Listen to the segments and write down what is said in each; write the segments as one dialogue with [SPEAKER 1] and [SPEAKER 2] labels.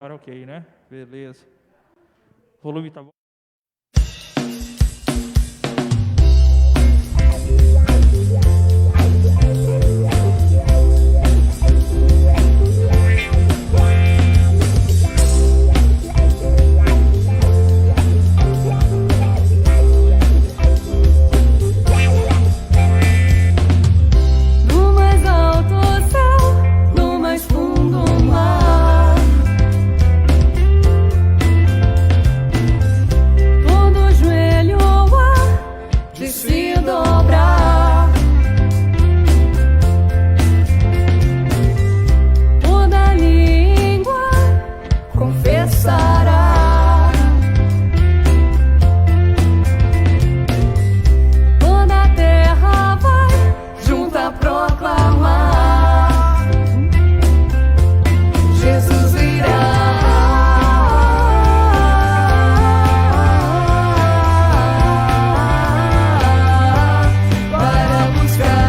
[SPEAKER 1] Agora ok, né? Beleza. O volume tá bom?
[SPEAKER 2] No mais alto céu, no mais fundo mar, todo joelho há de se dobrar, toda língua confessará, toda a terra vai junta proclamar: Jesus virá. Para buscar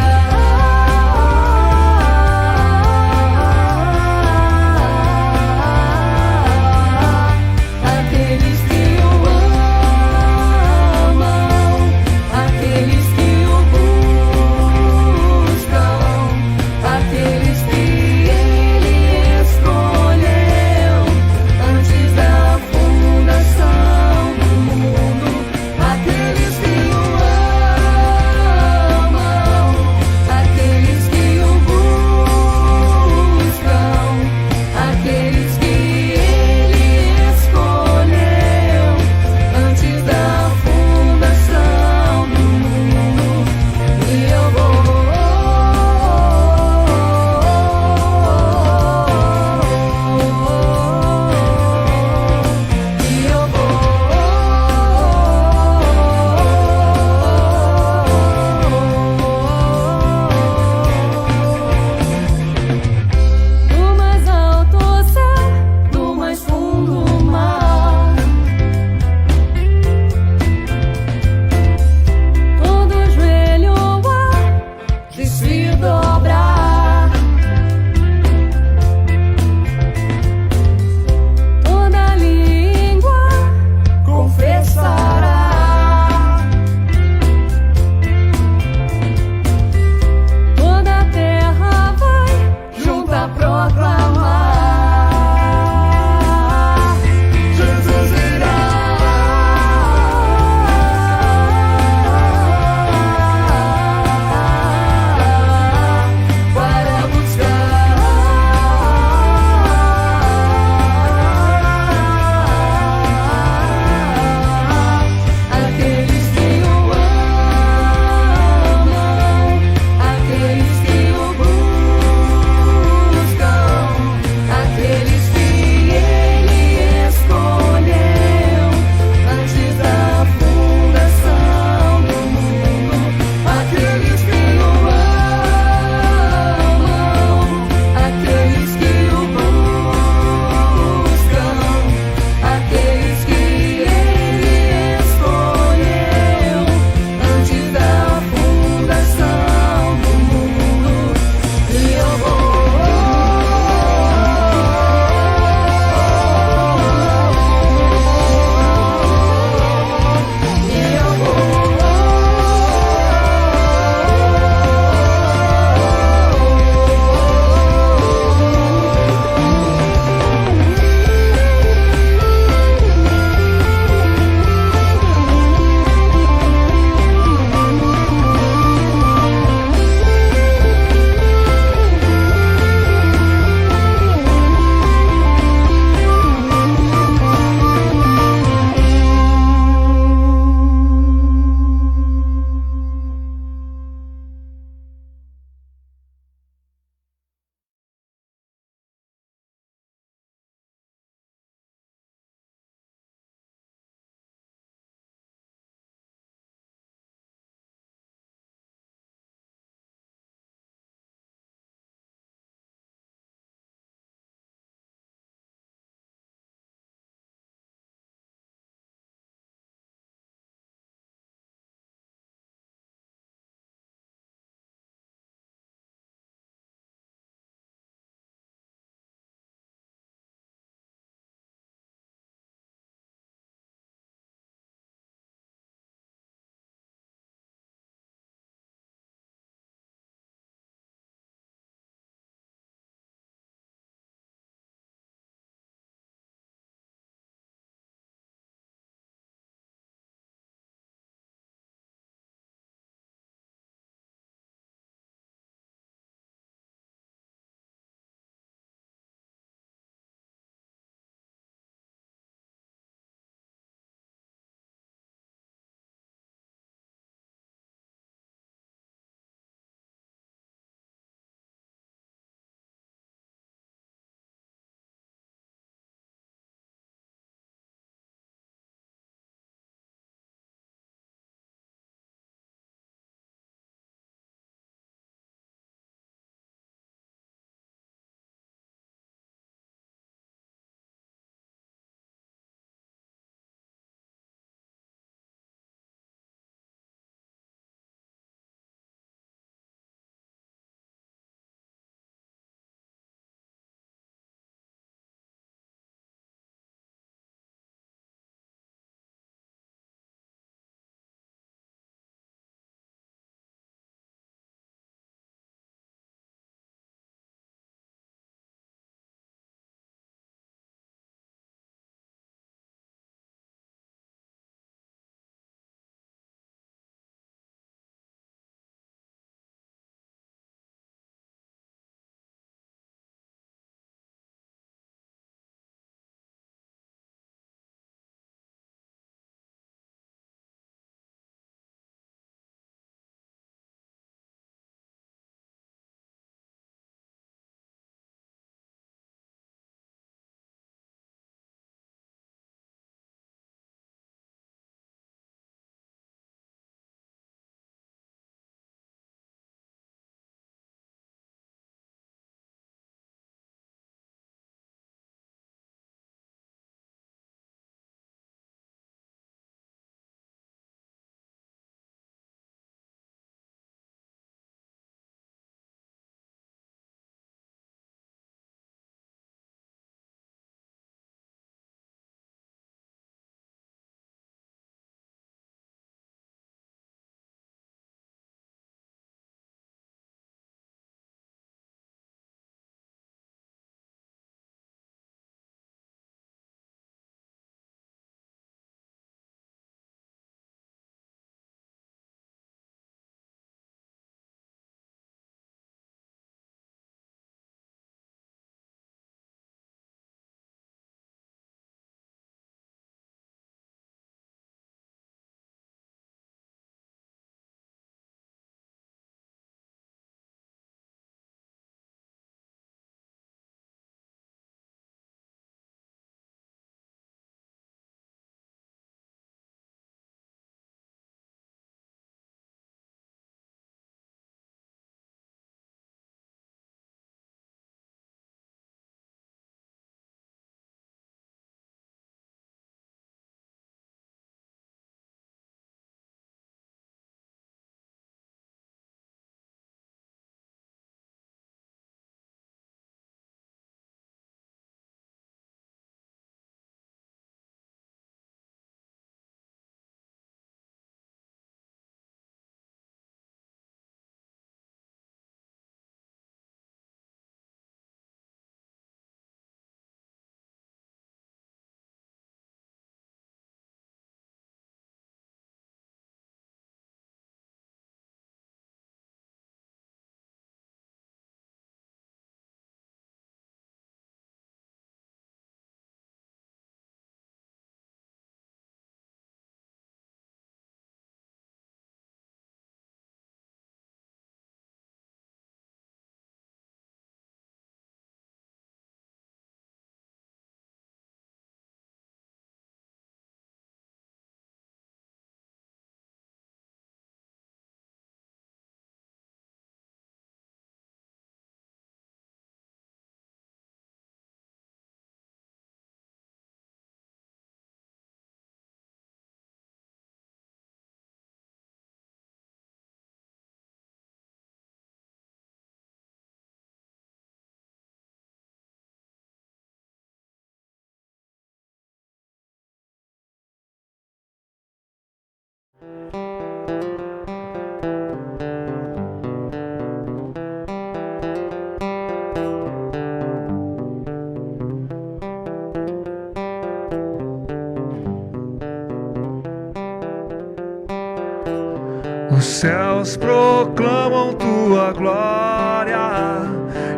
[SPEAKER 3] céus proclamam tua glória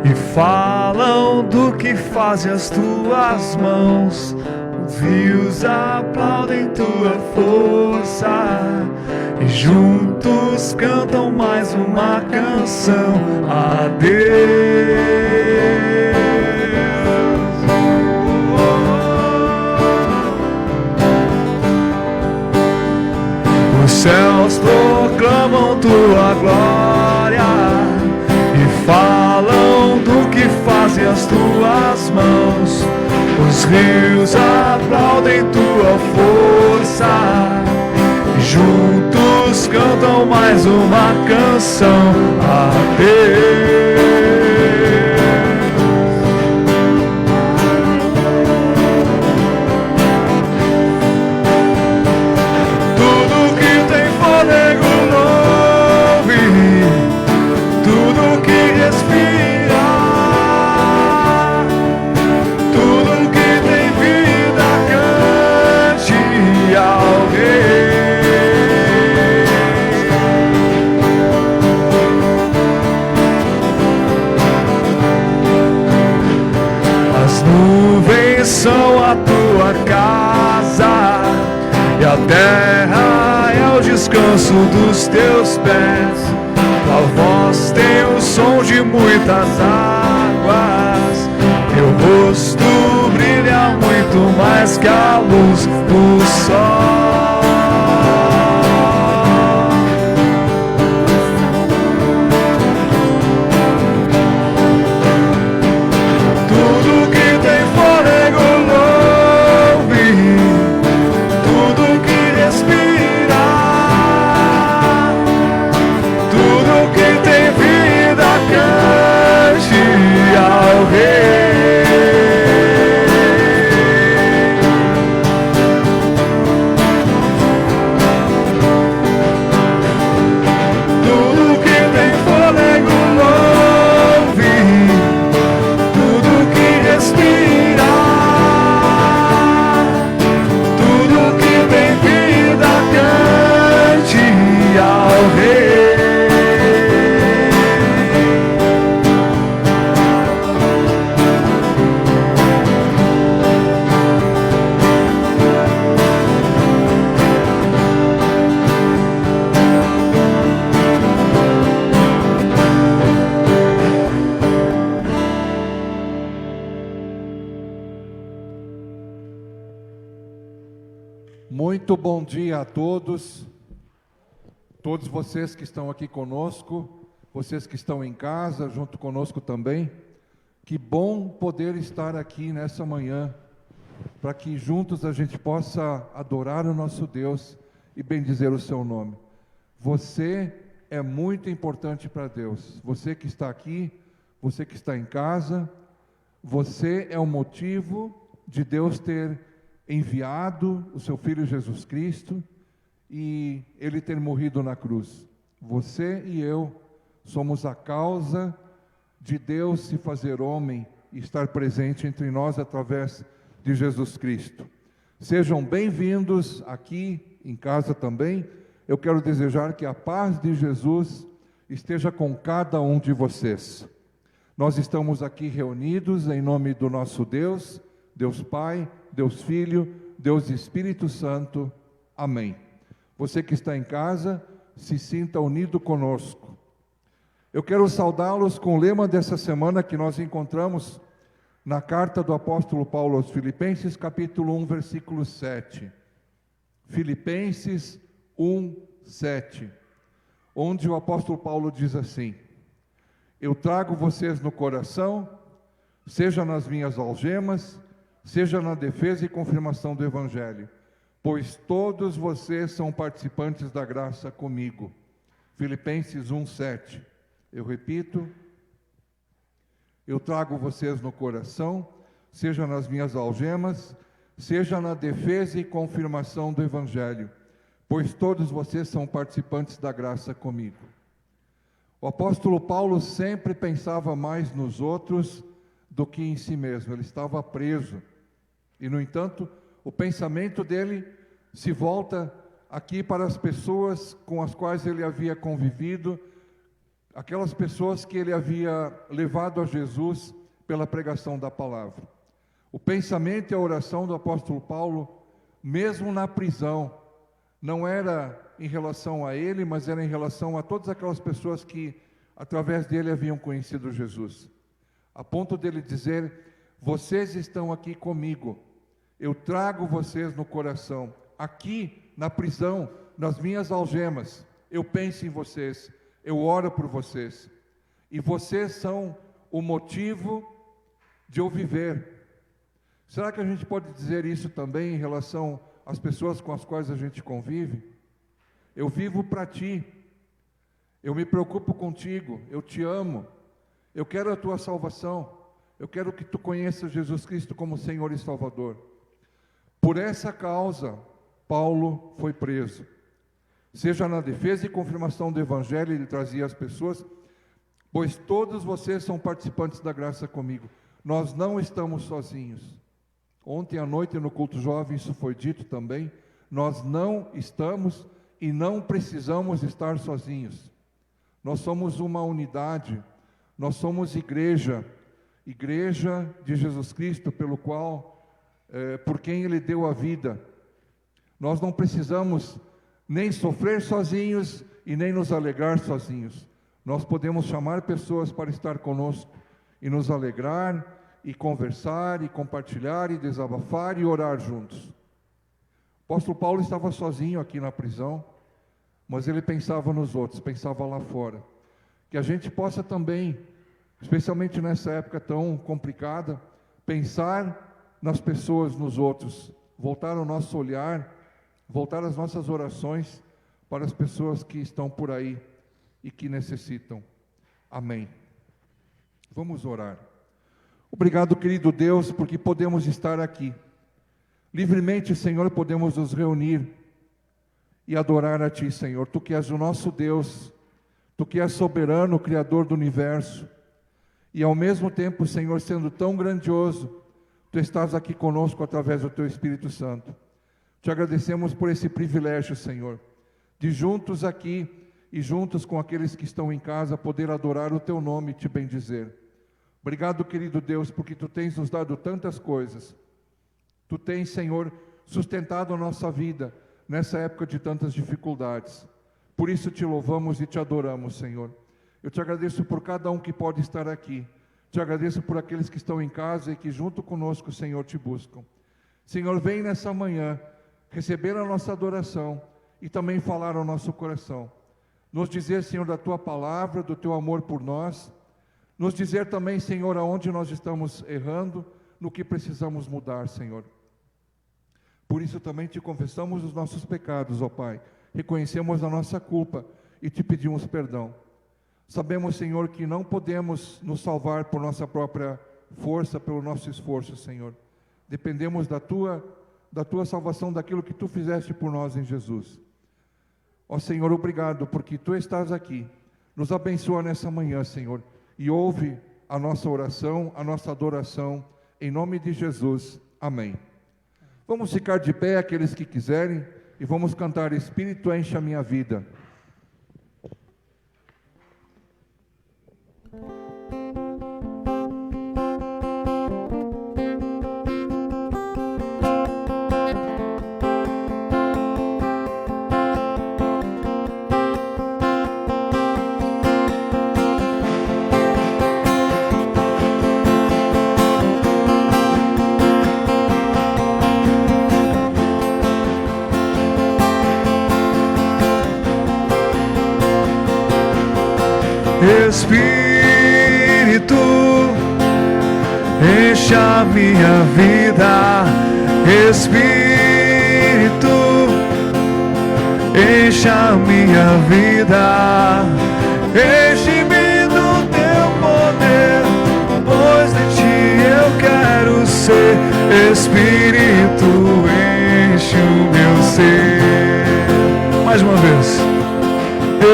[SPEAKER 3] e falam do que fazem as tuas mãos. Os rios aplaudem tua força e juntos cantam mais uma canção a Deus. Os céus proclamam tua glória e falam do que fazem as tuas mãos. Os rios aplaudem tua força e juntos cantam mais uma canção a Deus. Tudo que tem fôlego louve, tudo que respira, tudo que tem vida cante ao Rei. As nuvens são a tua casa e a terra é o descanso dos teus pés. Tua voz tem o som de muitas águas, teu rosto brilha muito mais que a luz do sol. Tudo que tem fôlego louve, tudo que respira, tudo que tem vida cante ao Rei. Tudo que tem fôlego louve, tudo que respira, tudo que tem vida cante ao Rei.
[SPEAKER 4] Muito bom dia a todos vocês que estão aqui conosco, vocês que estão em casa, junto conosco também. Que bom poder estar aqui nessa manhã, para que juntos a gente possa adorar o nosso Deus e bendizer o seu nome. Você é muito importante para Deus. Você que está aqui, você que está em casa, você é o motivo de Deus ter enviado o seu Filho Jesus Cristo e Ele ter morrido na cruz. Você e eu somos a causa de Deus se fazer homem e estar presente entre nós através de Jesus Cristo. Sejam bem-vindos aqui em casa também. Eu quero desejar que a paz de Jesus esteja com cada um de vocês. Nós estamos aqui reunidos em nome do nosso Deus, Deus Pai, Deus Filho, Deus Espírito Santo. Amém. Você que está em casa, se sinta unido conosco. Eu quero saudá-los com o lema dessa semana que nós encontramos na carta do apóstolo Paulo aos Filipenses, capítulo 1, versículo 7. Filipenses 1, 7. Onde o apóstolo Paulo diz assim: eu trago vocês no coração, seja nas minhas algemas, seja na defesa e confirmação do Evangelho, pois todos vocês são participantes da graça comigo. Filipenses 1, 7. Eu repito: eu trago vocês no coração, seja nas minhas algemas, seja na defesa e confirmação do Evangelho, pois todos vocês são participantes da graça comigo. O apóstolo Paulo sempre pensava mais nos outros do que em si mesmo. Ele estava preso. E, no entanto, o pensamento dele se volta aqui para as pessoas com as quais ele havia convivido, aquelas pessoas que ele havia levado a Jesus pela pregação da palavra. O pensamento e a oração do apóstolo Paulo, mesmo na prisão, não era em relação a ele, mas era em relação a todas aquelas pessoas que, através dele, haviam conhecido Jesus. A ponto dele dizer: vocês estão aqui comigo, eu trago vocês no coração, aqui na prisão, nas minhas algemas, eu penso em vocês, eu oro por vocês, e vocês são o motivo de eu viver. Será que a gente pode dizer isso também em relação às pessoas com as quais a gente convive? Eu vivo para ti, eu me preocupo contigo, eu te amo, eu quero a tua salvação, eu quero que tu conheças Jesus Cristo como Senhor e Salvador. Por essa causa, Paulo foi preso. Seja na defesa e confirmação do Evangelho, ele trazia as pessoas: pois todos vocês são participantes da graça comigo, nós não estamos sozinhos. Ontem à noite no culto jovem isso foi dito também, nós não estamos e não precisamos estar sozinhos. Nós somos uma unidade, nós somos igreja de Jesus Cristo, pelo qual, por quem Ele deu a vida. Nós não precisamos nem sofrer sozinhos e nem nos alegrar sozinhos. Nós podemos chamar pessoas para estar conosco e nos alegrar, e conversar, e compartilhar, e desabafar, e orar juntos. O apóstolo Paulo estava sozinho aqui na prisão, mas ele pensava nos outros, pensava lá fora. Que a gente possa também, especialmente nessa época tão complicada, pensar nas pessoas, nos outros, voltar o nosso olhar, voltar as nossas orações para as pessoas que estão por aí e que necessitam. Amém. Vamos orar. Obrigado, querido Deus, porque podemos estar aqui. Livremente, Senhor, podemos nos reunir e adorar a Ti, Senhor. Tu que és o nosso Deus, Tu que és soberano, Criador do universo. E ao mesmo tempo, Senhor, sendo tão grandioso, Tu estás aqui conosco através do Teu Espírito Santo. Te agradecemos por esse privilégio, Senhor, de juntos aqui e juntos com aqueles que estão em casa, poder adorar o Teu nome e Te bendizer. Obrigado, querido Deus, porque Tu tens nos dado tantas coisas. Tu tens, Senhor, sustentado a nossa vida nessa época de tantas dificuldades. Por isso Te louvamos e Te adoramos, Senhor. Eu Te agradeço por cada um que pode estar aqui. Te agradeço por aqueles que estão em casa e que junto conosco, Senhor, Te buscam. Senhor, vem nessa manhã receber a nossa adoração e também falar ao nosso coração. Nos dizer, Senhor, da Tua palavra, do Teu amor por nós. Nos dizer também, Senhor, aonde nós estamos errando, no que precisamos mudar, Senhor. Por isso também Te confessamos os nossos pecados, ó Pai. Reconhecemos a nossa culpa e Te pedimos perdão. Sabemos, Senhor, que não podemos nos salvar por nossa própria força, pelo nosso esforço, Senhor. Dependemos da Tua salvação, daquilo que Tu fizeste por nós em Jesus. Ó Senhor, obrigado, porque Tu estás aqui. Nos abençoa nessa manhã, Senhor. E ouve a nossa oração, a nossa adoração, em nome de Jesus. Amém. Vamos ficar de pé, aqueles que quiserem, e vamos cantar Espírito enche a minha vida.
[SPEAKER 3] Espírito, enche a minha vida. Espírito, enche a minha vida. Enche-me do Teu poder, pois de Ti eu quero ser. Espírito, enche o meu ser. Mais uma vez.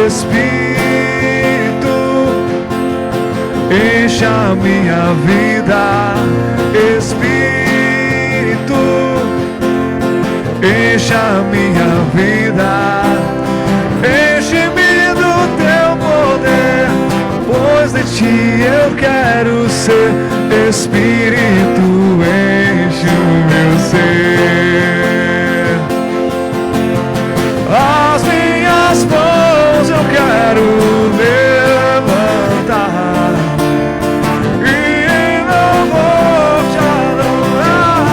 [SPEAKER 3] Espírito, enche a minha vida. Espírito, enche a minha vida, enche-me do teu poder, pois de ti eu quero ser. Espírito, enche o meu ser. As minhas mãos eu quero levantar e em louvor te adorar.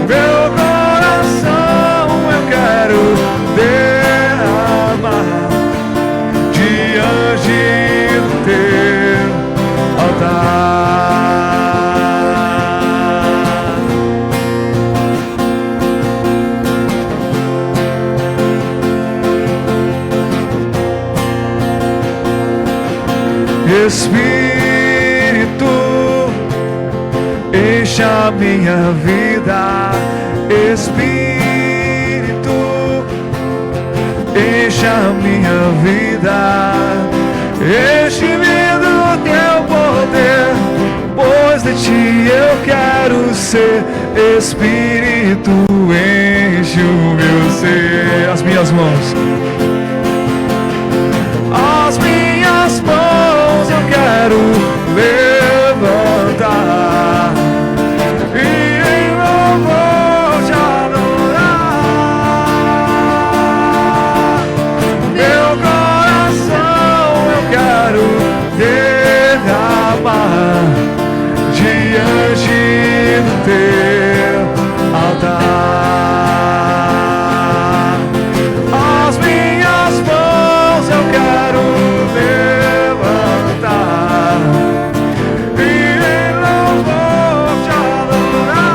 [SPEAKER 3] Meu coração eu quero derramar diante do teu altar. Espírito, enche a minha vida. Espírito, enche a minha vida. Enche-me do teu poder, pois de ti eu quero ser. Espírito, enche o meu ser. As minhas mãos, as minhas mãos eu quero levantar e em louvor te adorar. Meu coração eu quero derramar diante do teu altar. As minhas mãos eu quero levantar e em louvor te adorar.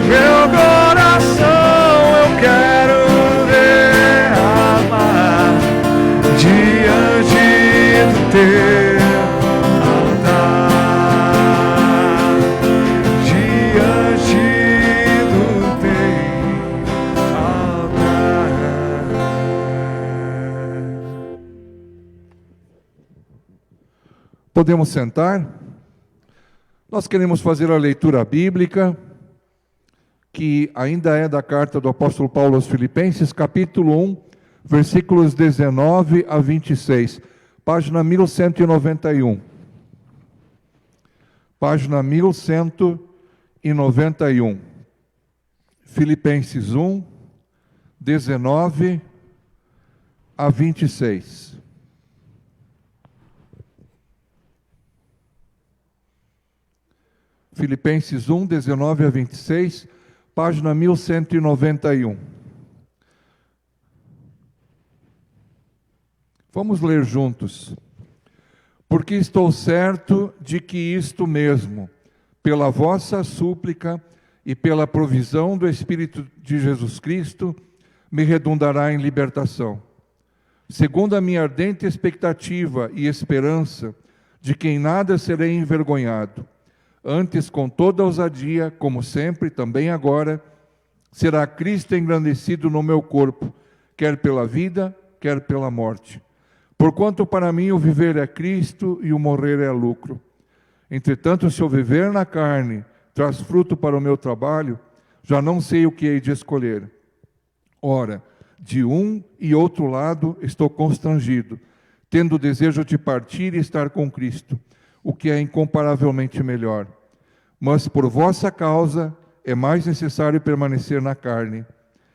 [SPEAKER 3] Meu coração eu quero derramar diante do teu altar, diante do teu altar.
[SPEAKER 4] Podemos sentar? Nós queremos fazer a leitura bíblica, que ainda é da carta do apóstolo Paulo aos Filipenses, capítulo 1, versículos 19 a 26, página 1191. Página 1191. Filipenses 1, 19 a 26. Filipenses 1, 19 a 26, página 1191. Vamos ler juntos. Porque estou certo de que isto mesmo, pela vossa súplica e pela provisão do Espírito de Jesus Cristo, me redundará em libertação. Segundo a minha ardente expectativa e esperança de que em nada serei envergonhado, antes com toda ousadia, como sempre, também agora, será Cristo engrandecido no meu corpo, quer pela vida, quer pela morte. Porquanto para mim o viver é Cristo e o morrer é lucro. Entretanto, se eu viver na carne traz fruto para o meu trabalho, já não sei o que hei de escolher. Ora, de um e outro lado estou constrangido, tendo o desejo de partir e estar com Cristo, o que é incomparavelmente melhor. Mas por vossa causa é mais necessário permanecer na carne.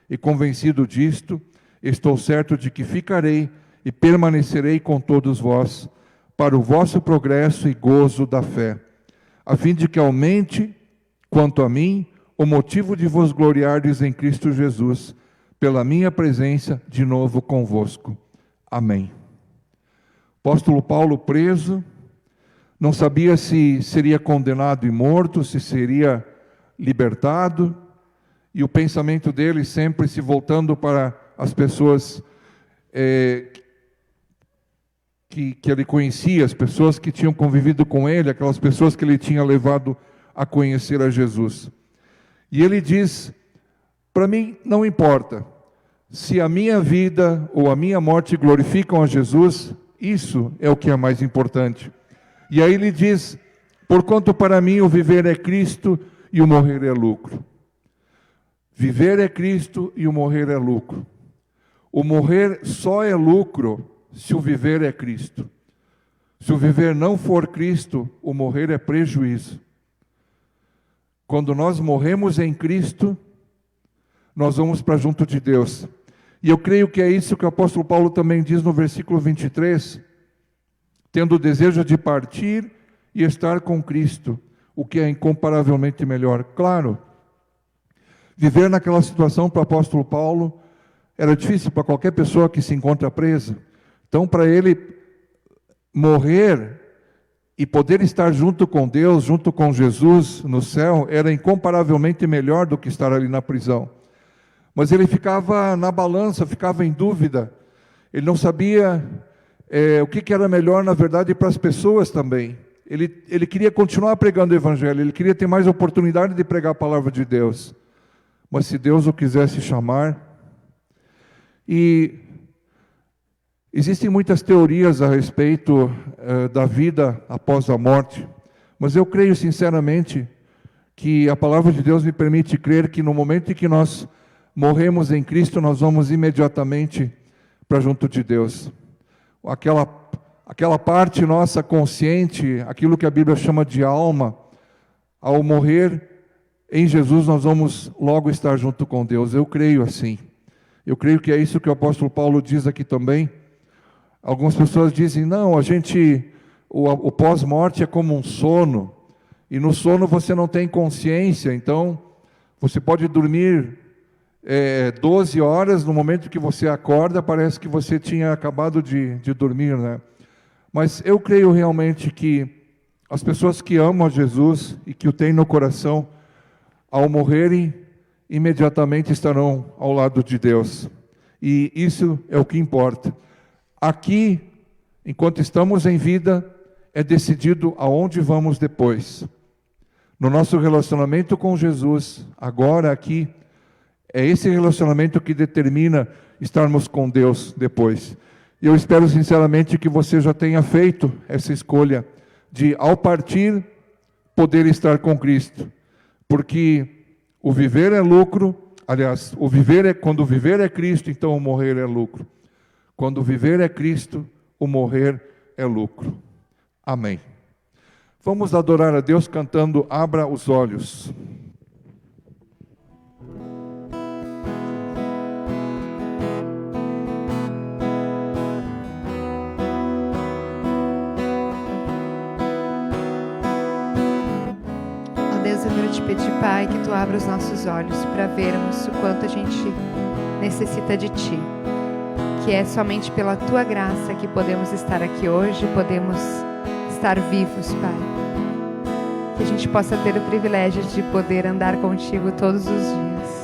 [SPEAKER 4] E convencido disto, estou certo de que ficarei e permanecerei com todos vós, para o vosso progresso e gozo da fé, a fim de que aumente, quanto a mim, o motivo de vos gloriardes em Cristo Jesus, pela minha presença de novo convosco. Amém. Apóstolo Paulo preso, não sabia se seria condenado e morto, se seria libertado, e o pensamento dele sempre se voltando para as pessoas que ele conhecia, as pessoas que tinham convivido com ele, aquelas pessoas que ele tinha levado a conhecer a Jesus. E ele diz, para mim não importa, se a minha vida ou a minha morte glorificam a Jesus, isso é o que é mais importante. E aí ele diz, Porquanto para mim o viver é Cristo e o morrer é lucro. Viver é Cristo e o morrer é lucro. O morrer só é lucro se o viver é Cristo. Se o viver não for Cristo, o morrer é prejuízo. Quando nós morremos em Cristo, nós vamos para junto de Deus. E eu creio que é isso que o apóstolo Paulo também diz no versículo 23, tendo o desejo de partir e estar com Cristo, o que é incomparavelmente melhor. Claro, viver naquela situação para o apóstolo Paulo era difícil para qualquer pessoa que se encontra presa. Então, para ele morrer e poder estar junto com Deus, junto com Jesus no céu, era incomparavelmente melhor do que estar ali na prisão. Mas ele ficava na balança, ficava em dúvida. Ele não sabia o que era melhor, na verdade, para as pessoas também. Ele queria continuar pregando o Evangelho, ele queria ter mais oportunidade de pregar a palavra de Deus. Mas se Deus o quisesse chamar... E existem muitas teorias a respeito da vida após a morte, mas eu creio sinceramente que a palavra de Deus me permite crer que no momento em que nós morremos em Cristo, nós vamos imediatamente para junto de Deus. Aquela parte nossa consciente, aquilo que a Bíblia chama de alma, ao morrer em Jesus, nós vamos logo estar junto com Deus. Eu creio assim. Eu creio que é isso que o apóstolo Paulo diz aqui também. Algumas pessoas dizem, não, o pós-morte é como um sono, e no sono você não tem consciência, então você pode dormir 12 horas, no momento que você acorda, parece que você tinha acabado de dormir, né? Mas eu creio realmente que as pessoas que amam a Jesus e que o têm no coração, ao morrerem, imediatamente estarão ao lado de Deus. E isso é o que importa. Aqui, enquanto estamos em vida, é decidido aonde vamos depois. No nosso relacionamento com Jesus, agora aqui, é esse relacionamento que determina estarmos com Deus depois. E eu espero sinceramente que você já tenha feito essa escolha de, ao partir, poder estar com Cristo. Porque o viver é lucro, aliás, quando o viver é Cristo, então o morrer é lucro. Quando o viver é Cristo, o morrer é lucro. Amém. Vamos adorar a Deus cantando Abra os Olhos.
[SPEAKER 5] Deus, eu quero te pedir, Pai, que Tu abra os nossos olhos para vermos o quanto a gente necessita de Ti. Que é somente pela Tua graça que podemos estar aqui hoje, podemos estar vivos, Pai. Que a gente possa ter o privilégio de poder andar contigo todos os dias.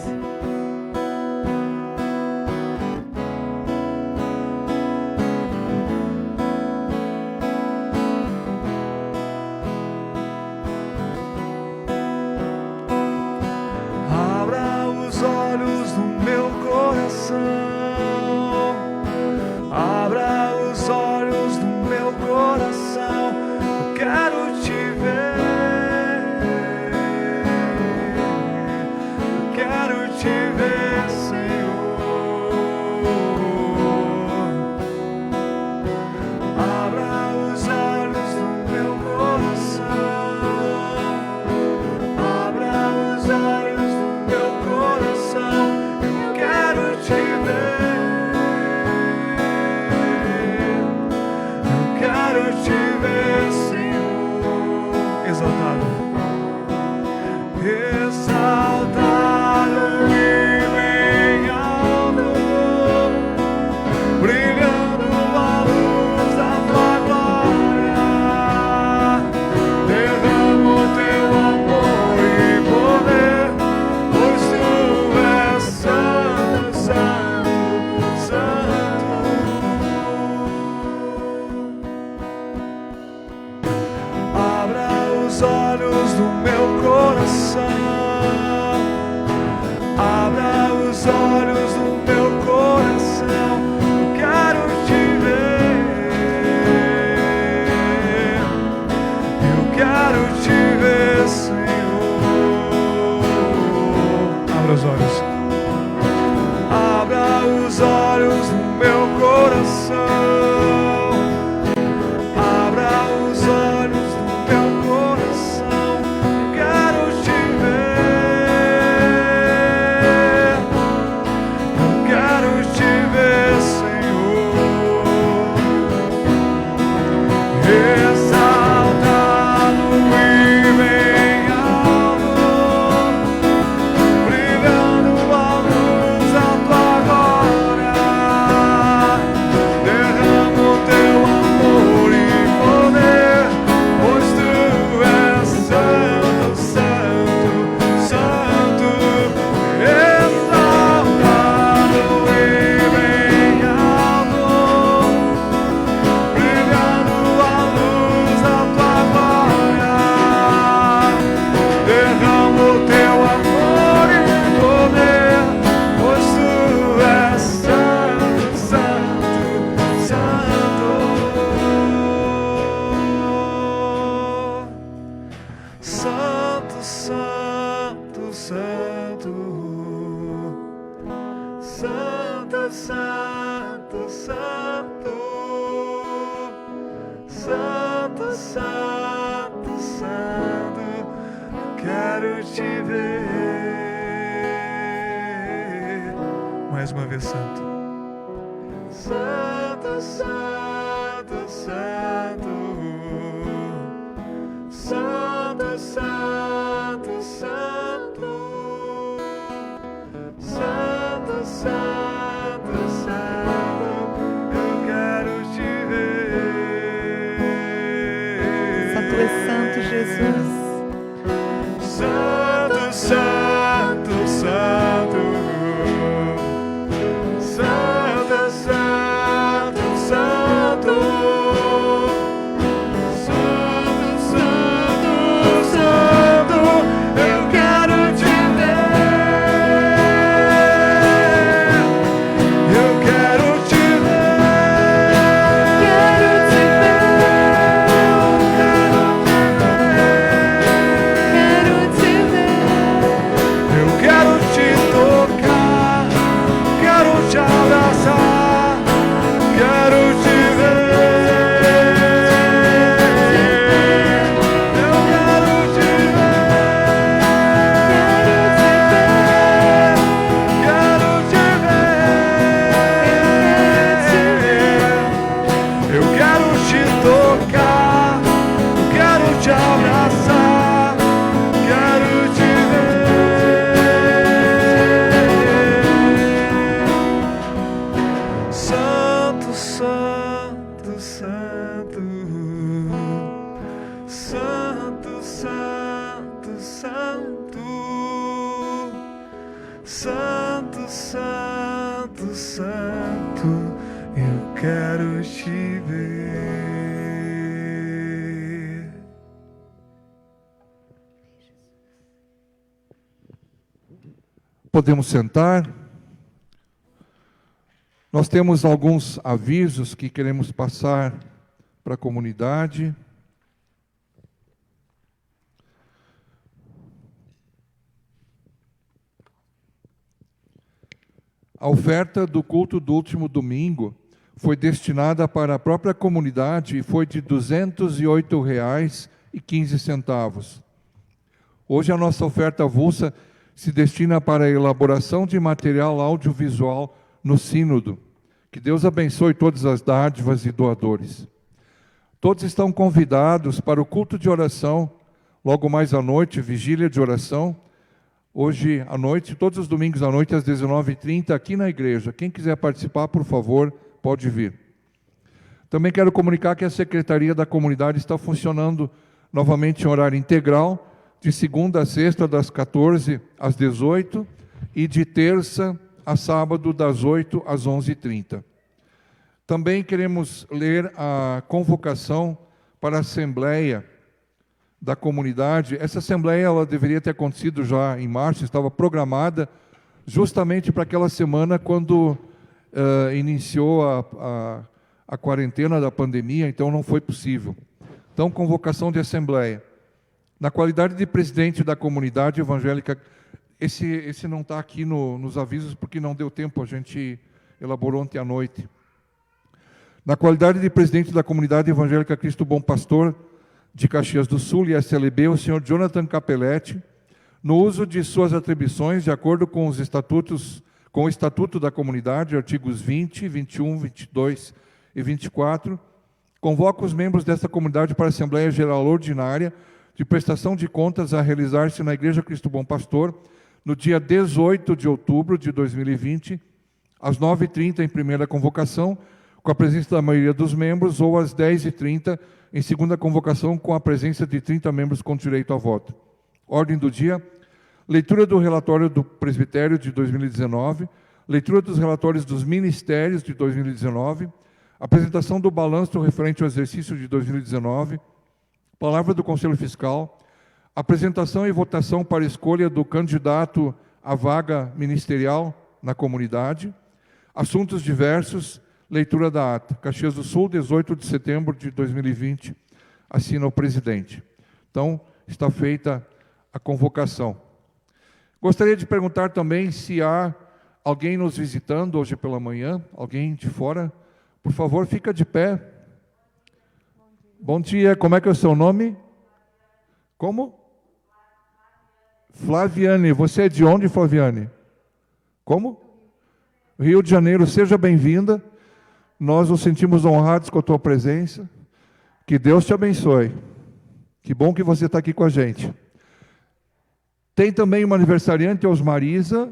[SPEAKER 3] Abra os olhos do meu coração, abra os olhos do meu coração, eu quero te ver, eu quero te ver, Senhor. Abra os olhos do meu coração, abra os olhos do meu coração, eu quero te ver, eu quero te ver, Senhor. Exaltado, exaltado e bem alto, brilhando a luz da tua glória. Derrama o teu amor e poder, pois tu és santo, santo, santo. Abra os olhos do meu coração, abra os olhos do meu coração, eu quero te ver, eu quero te ver, Senhor. Abra os olhos. Abra os olhos no meu coração. Abra os olhos no meu coração. Quero te ver. Eu quero te ver, Senhor. Exaltado e bem alto, brilhando a luz da tua glória. Derrama o teu amor e poder, pois tu és santo, santo, santo. Exaltado e bem alto, brilhando a luz da tua glória. Derrama o teu amor e poder, pois tu és santo, santo, santo. Santo, santo, santo. Santo, santo, santo. Santo, santo, santo, quero te ver. Mais uma vez, santo. Santo, santo, santo. Santo, santo, santo. Santo, santo, santo, eu quero te ver.
[SPEAKER 5] Só tu és santo, Jesus.
[SPEAKER 3] Santo, santo, santo. Santo, santo, santo. Santo, santo, santo, eu quero te ver. Eu quero te ver.
[SPEAKER 5] Quero te ver.
[SPEAKER 3] Eu quero te tocar, quero te abraçar, quero te ver. Eu quero te ver, quero te ver. Eu quero te tocar, quero te abraçar, quero te ver. Santo, santo, santo. Santo, santo, santo. Santo, santo, santo, eu quero te ver.
[SPEAKER 4] Podemos sentar. Nós temos alguns avisos que queremos passar para a comunidade. A oferta do culto do último domingo foi destinada para a própria comunidade e foi de R$ 208,15. Hoje a nossa oferta avulsa se destina para a elaboração de material audiovisual no sínodo. Que Deus abençoe todas as dádivas e doadores. Todos estão convidados para o culto de oração, logo mais à noite, vigília de oração, hoje à noite, todos os domingos à noite, às 19h30, aqui na igreja. Quem quiser participar, por favor, pode vir. Também quero comunicar que a Secretaria da Comunidade está funcionando novamente em horário integral, de segunda a sexta, das 14 às 18, e de terça a sábado, das 8 às 11h30. Também queremos ler a convocação para a Assembleia da Comunidade. Essa Assembleia ela deveria ter acontecido já em março, estava programada justamente para aquela semana quando iniciou a quarentena da pandemia, então não foi possível. Então, convocação de Assembleia. Na qualidade de presidente da comunidade evangélica, esse não está aqui nos avisos, porque não deu tempo, a gente elaborou ontem à noite. Na qualidade de presidente da comunidade evangélica Cristo Bom Pastor de Caxias do Sul e SLB, o senhor Jonathan Capelletti, no uso de suas atribuições, de acordo com os estatutos, com o Estatuto da Comunidade, artigos 20, 21, 22 e 24, convoca os membros desta comunidade para a Assembleia Geral Ordinária de prestação de contas a realizar-se na Igreja Cristo Bom Pastor, no dia 18 de outubro de 2020, às 9h30 em primeira convocação, com a presença da maioria dos membros, ou às 10h30 em segunda convocação, com a presença de 30 membros com direito a voto. Ordem do dia: leitura do relatório do presbitério de 2019, leitura dos relatórios dos ministérios de 2019, apresentação do balanço referente ao exercício de 2019, palavra do Conselho Fiscal, apresentação e votação para escolha do candidato à vaga ministerial na comunidade, assuntos diversos, leitura da ata. Caxias do Sul, 18 de setembro de 2020, assina o presidente. Então, está feita a convocação. Gostaria de perguntar também se há alguém nos visitando hoje pela manhã, alguém de fora. Por favor, fica de pé. Bom dia, como é que é o seu nome? Como? Flaviane, você é de onde, Flaviane? Como? Rio de Janeiro, seja bem-vinda. Nós nos sentimos honrados com a tua presença. Que Deus te abençoe. Que bom que você está aqui com a gente. Tem também uma aniversariante, Osmarisa.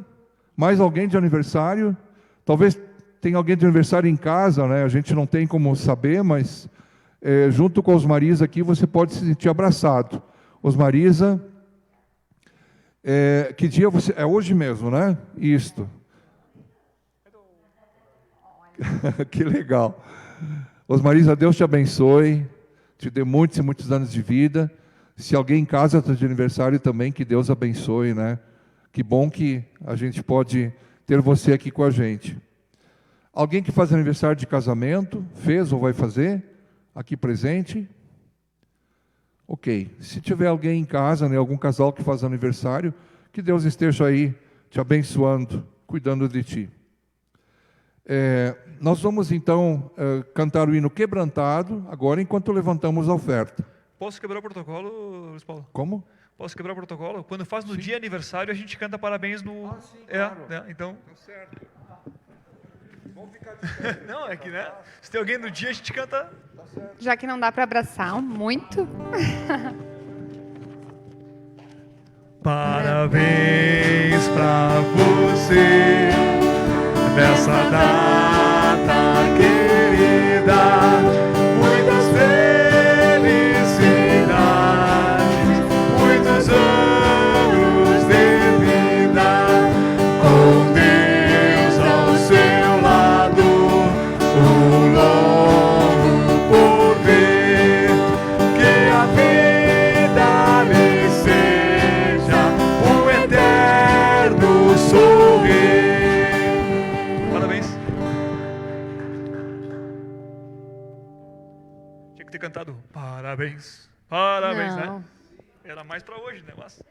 [SPEAKER 4] Mais alguém de aniversário? Talvez tenha alguém de aniversário em casa, né? A gente não tem como saber, mas junto com a Osmarisa aqui você pode se sentir abraçado. Osmarisa, que dia você... É hoje mesmo, né? Isto. Que legal. Osmarisa, Deus te abençoe, te dê muitos e muitos anos de vida. Se alguém em casa está de aniversário também, que Deus abençoe, né? Que bom que a gente pode ter você aqui com a gente. Alguém que faz aniversário de casamento, fez ou vai fazer, aqui presente? Ok. Se tiver alguém em casa, né, algum casal que faz aniversário, que Deus esteja aí te abençoando, cuidando de ti. Nós vamos então cantar o hino quebrantado, agora enquanto levantamos a oferta.
[SPEAKER 3] Posso quebrar o protocolo, Luiz Paulo?
[SPEAKER 4] Como?
[SPEAKER 3] Posso quebrar o protocolo? Quando faz no dia aniversário, a gente canta parabéns no...
[SPEAKER 4] sim, claro.
[SPEAKER 3] Então...
[SPEAKER 4] Tá certo. Vamos ficar de pé.
[SPEAKER 3] Não, é que, né? Se tem alguém no dia, a gente canta...
[SPEAKER 5] Já que não dá para abraçar muito.
[SPEAKER 3] Parabéns pra você nessa data querida, muitas felicidades, muitos anos de vida, com Deus ao seu lado, um longo porvir, que a vida lhe seja um eterno sorrir. Parabéns. Tinha que ter cantado parabéns, parabéns,
[SPEAKER 5] Não.
[SPEAKER 3] né? Era mais pra hoje, né? Mas...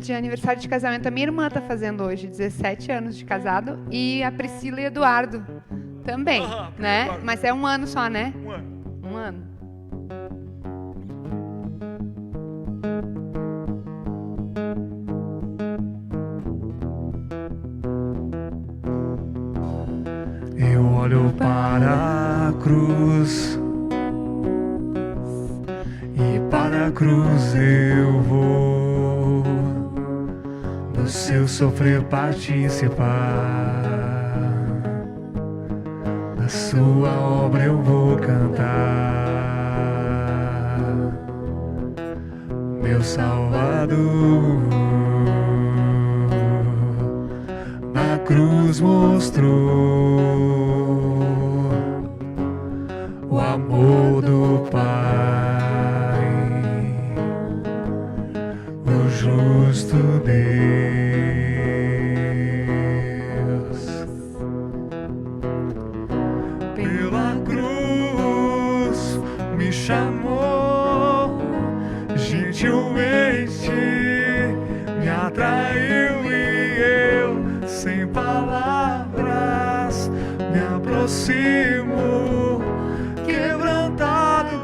[SPEAKER 5] De aniversário de casamento, a minha irmã está fazendo hoje, 17 anos de casado, e a Priscila e Eduardo também, né?
[SPEAKER 3] Eduardo.
[SPEAKER 5] Mas é um ano só, né?
[SPEAKER 3] Um ano.
[SPEAKER 5] Um ano.
[SPEAKER 3] Eu olho para a cruz e para a cruz eu vou do seu sofrer participar, da sua obra eu vou cantar, meu Salvador na cruz mostrou o amor do Pai, o justo Deus. Pela cruz me chamou gentilmente me atraiu e eu, sem palavras, me aproximo, quebrantado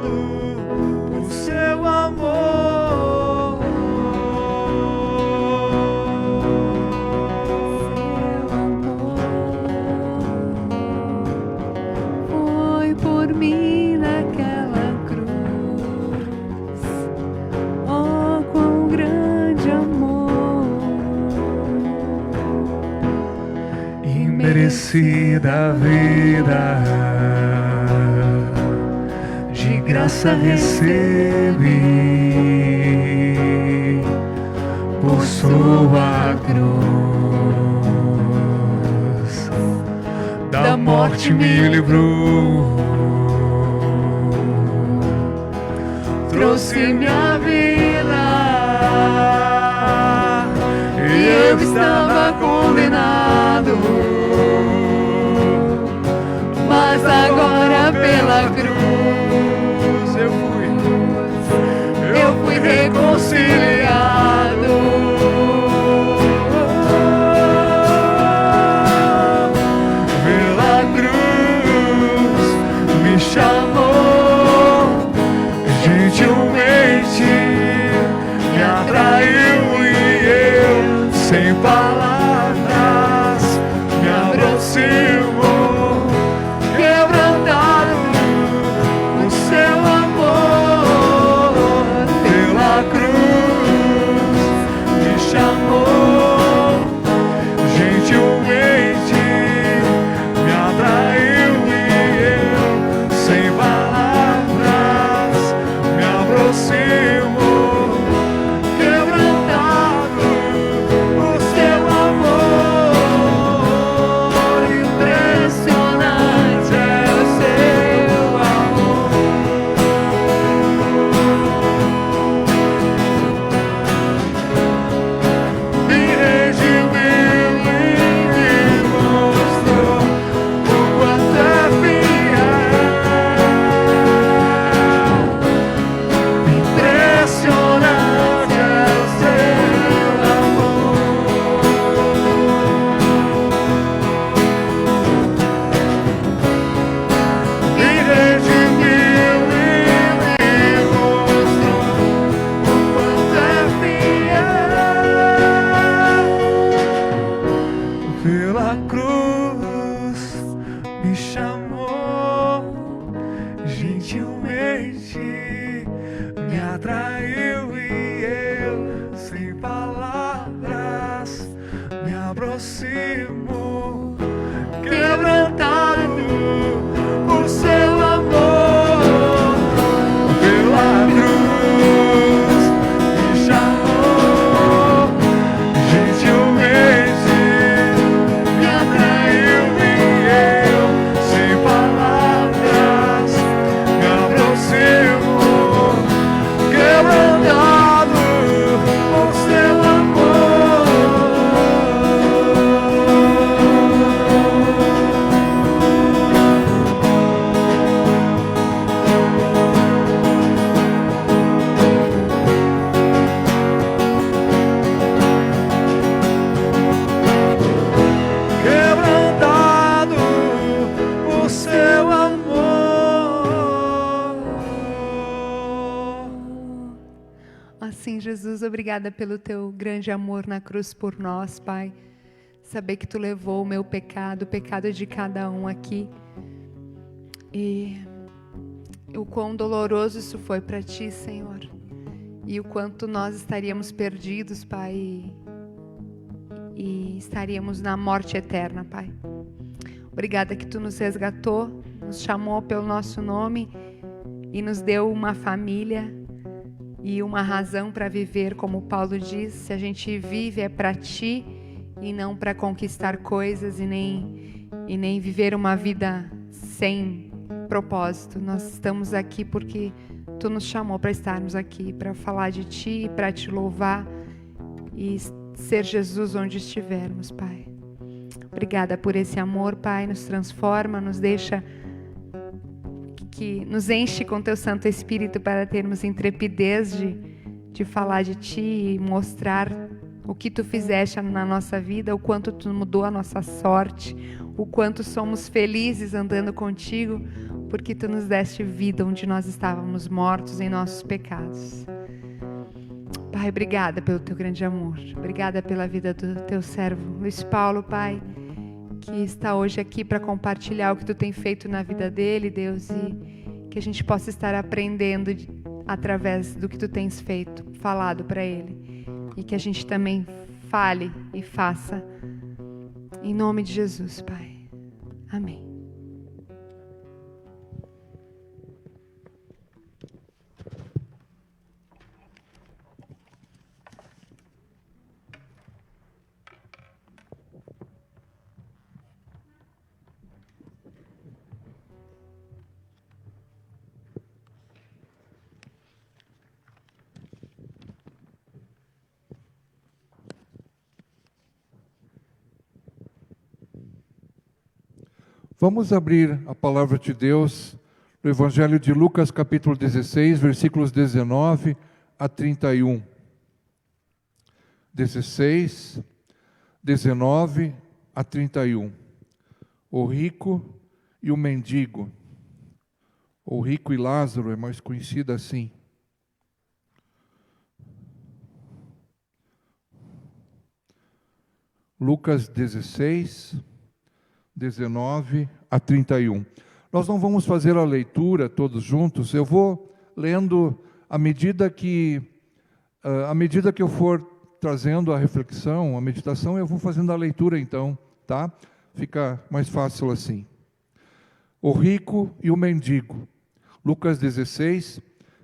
[SPEAKER 3] por seu amor.
[SPEAKER 5] Foi por mim naquela cruz. Oh, quão grande amor!
[SPEAKER 3] Imerecida vida, de graça recebi, por sua cruz, da morte me livrou, trouxe minha vida, e eu estava condenado, mas agora pela cruz eu fui reconciliado. Pela cruz me chamou, gentilmente me atraiu e eu, sem palavras, me aproximo, quebrantado por seu amor. Pela cruz me chamou, gentilmente me atraiu e eu, sem palavras, me aproximo, quebrantado por seu amor. Impressionante é o seu amor. Me redimiu e me mostrou o quanto é fiel. Impressionante é o seu amor. Me redimiu e me mostrou o quanto é fiel. Pela cruz me chamou, gentilmente me atraiu e eu, sem palavras, me aproximo, quebrantado por seu amor. Pela cruz me chamou, gentilmente me atraiu e eu, sem palavras, me aproximo, quebrantado por seu amor. Quebrantado por seu amor.
[SPEAKER 5] Assim, Jesus, obrigada pelo teu grande amor na cruz por nós, Pai. Saber que tu levou o meu pecado, o pecado de cada um aqui. E o quão doloroso isso foi para ti, Senhor. E o quanto nós estaríamos perdidos, Pai, e estaríamos na morte eterna, Pai. Obrigada que tu nos resgatou, nos chamou pelo nosso nome e nos deu uma família e uma razão para viver, como Paulo diz. Se a gente vive é para ti e não para conquistar coisas e nem viver uma vida sem propósito. Nós estamos aqui porque tu nos chamou para estarmos aqui, para falar de ti, para te louvar e ser Jesus onde estivermos, Pai. Obrigada por esse amor, Pai. Nos transforma, nos deixa, que nos enche com teu Santo Espírito para termos intrepidez de falar de Ti e mostrar o que Tu fizeste na nossa vida, o quanto Tu mudou a nossa sorte, o quanto somos felizes andando contigo, porque Tu nos deste vida onde nós estávamos mortos em nossos pecados. Pai, obrigada pelo Teu grande amor, obrigada pela vida do Teu servo Luiz Paulo, Pai, que está hoje aqui para compartilhar o que Tu tem feito na vida dele, Deus, e que a gente possa estar aprendendo através do que Tu tens feito, falado para ele, e que a gente também fale e faça, em nome de Jesus, Pai. Amém.
[SPEAKER 4] Vamos abrir a palavra de Deus no Evangelho de Lucas, capítulo 16, versículos 19 a 31. 16, 19 a 31. O rico e o mendigo. O rico e Lázaro é mais conhecido assim. Lucas 16, 19 a 31. Nós não vamos fazer a leitura todos juntos, eu vou lendo à medida que eu for trazendo a reflexão, a meditação, eu vou fazendo a leitura então, tá? Fica mais fácil assim. O rico e o mendigo. Lucas 16,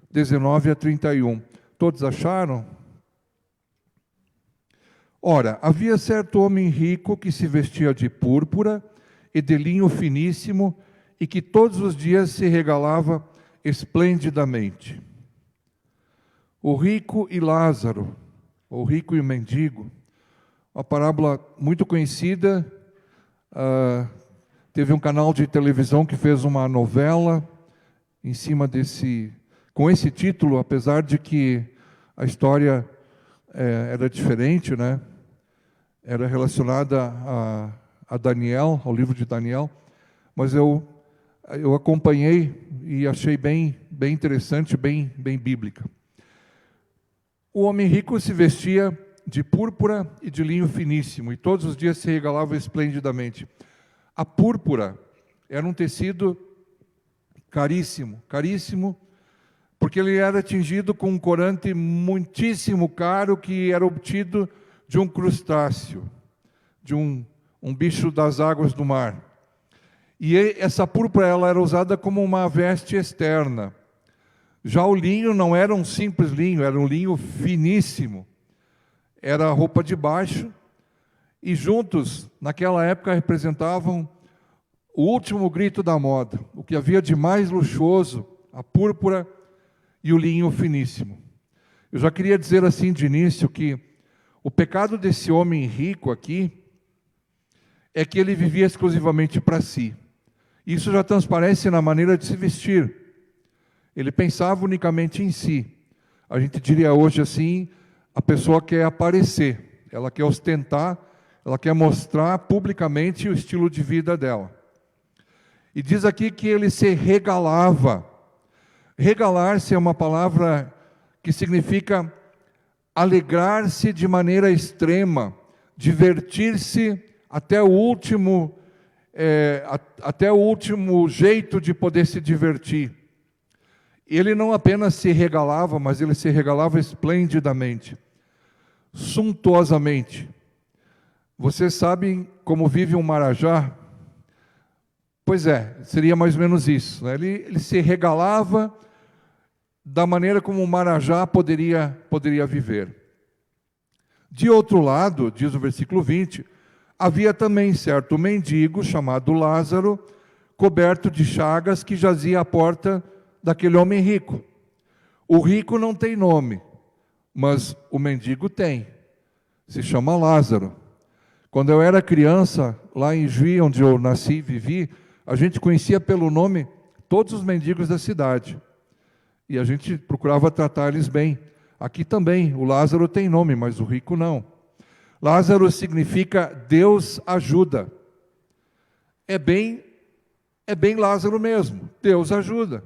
[SPEAKER 4] 19 a 31. Todos acharam? Ora, havia certo homem rico que se vestia de púrpura e de linho finíssimo, e que todos os dias se regalava esplendidamente. O rico e Lázaro, o rico e o mendigo, uma parábola muito conhecida. Teve um canal de televisão que fez uma novela em cima com esse título, apesar de que a história era diferente, né? Era relacionada a Daniel, ao livro de Daniel, mas eu acompanhei e achei bem interessante, bem bíblica. O homem rico se vestia de púrpura e de linho finíssimo, e todos os dias se regalava esplendidamente. A púrpura era um tecido caríssimo, porque ele era tingido com um corante muitíssimo caro, que era obtido de um crustáceo, de um bicho das águas do mar. E essa púrpura ela era usada como uma veste externa. Já o linho não era um simples linho, era um linho finíssimo. Era a roupa de baixo, e juntos, naquela época, representavam o último grito da moda, o que havia de mais luxuoso, a púrpura e o linho finíssimo. Eu já queria dizer assim de início que o pecado desse homem rico aqui é que ele vivia exclusivamente para si. Isso já transparece na maneira de se vestir. Ele pensava unicamente em si. A gente diria hoje assim, a pessoa quer aparecer, ela quer ostentar, ela quer mostrar publicamente o estilo de vida dela. E diz aqui que ele se regalava. Regalar-se é uma palavra que significa alegrar-se de maneira extrema, divertir-se até o último jeito de poder se divertir. Ele não apenas se regalava, mas ele se regalava esplendidamente, suntuosamente. Vocês sabem como vive um marajá? Pois é, seria mais ou menos isso, né? Ele se regalava da maneira como um marajá poderia viver. De outro lado, diz o versículo 20, havia também certo mendigo chamado Lázaro, coberto de chagas, que jazia à porta daquele homem rico. O rico não tem nome, mas o mendigo tem. Se chama Lázaro. Quando eu era criança, lá em Juí, onde eu nasci e vivi, a gente conhecia pelo nome todos os mendigos da cidade. E a gente procurava tratar eles bem. Aqui também, o Lázaro tem nome, mas o rico não. Lázaro significa Deus ajuda. É bem Lázaro mesmo, Deus ajuda.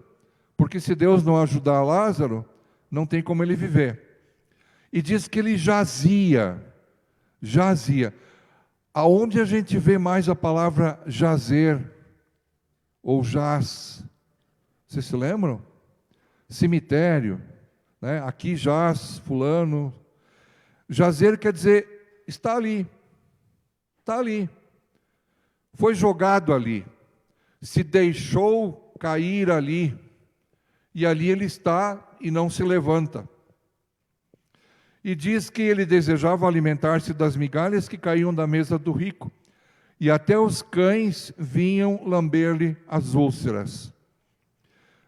[SPEAKER 4] Porque se Deus não ajudar Lázaro, não tem como ele viver. E diz que ele jazia. Aonde a gente vê mais a palavra jazer, ou jaz? Vocês se lembram? Cemitério, né? Aqui jaz fulano. Jazer quer dizer, está ali. Foi jogado ali. Se deixou cair ali. E ali ele está e não se levanta. E diz que ele desejava alimentar-se das migalhas que caíam da mesa do rico. E até os cães vinham lamber-lhe as úlceras.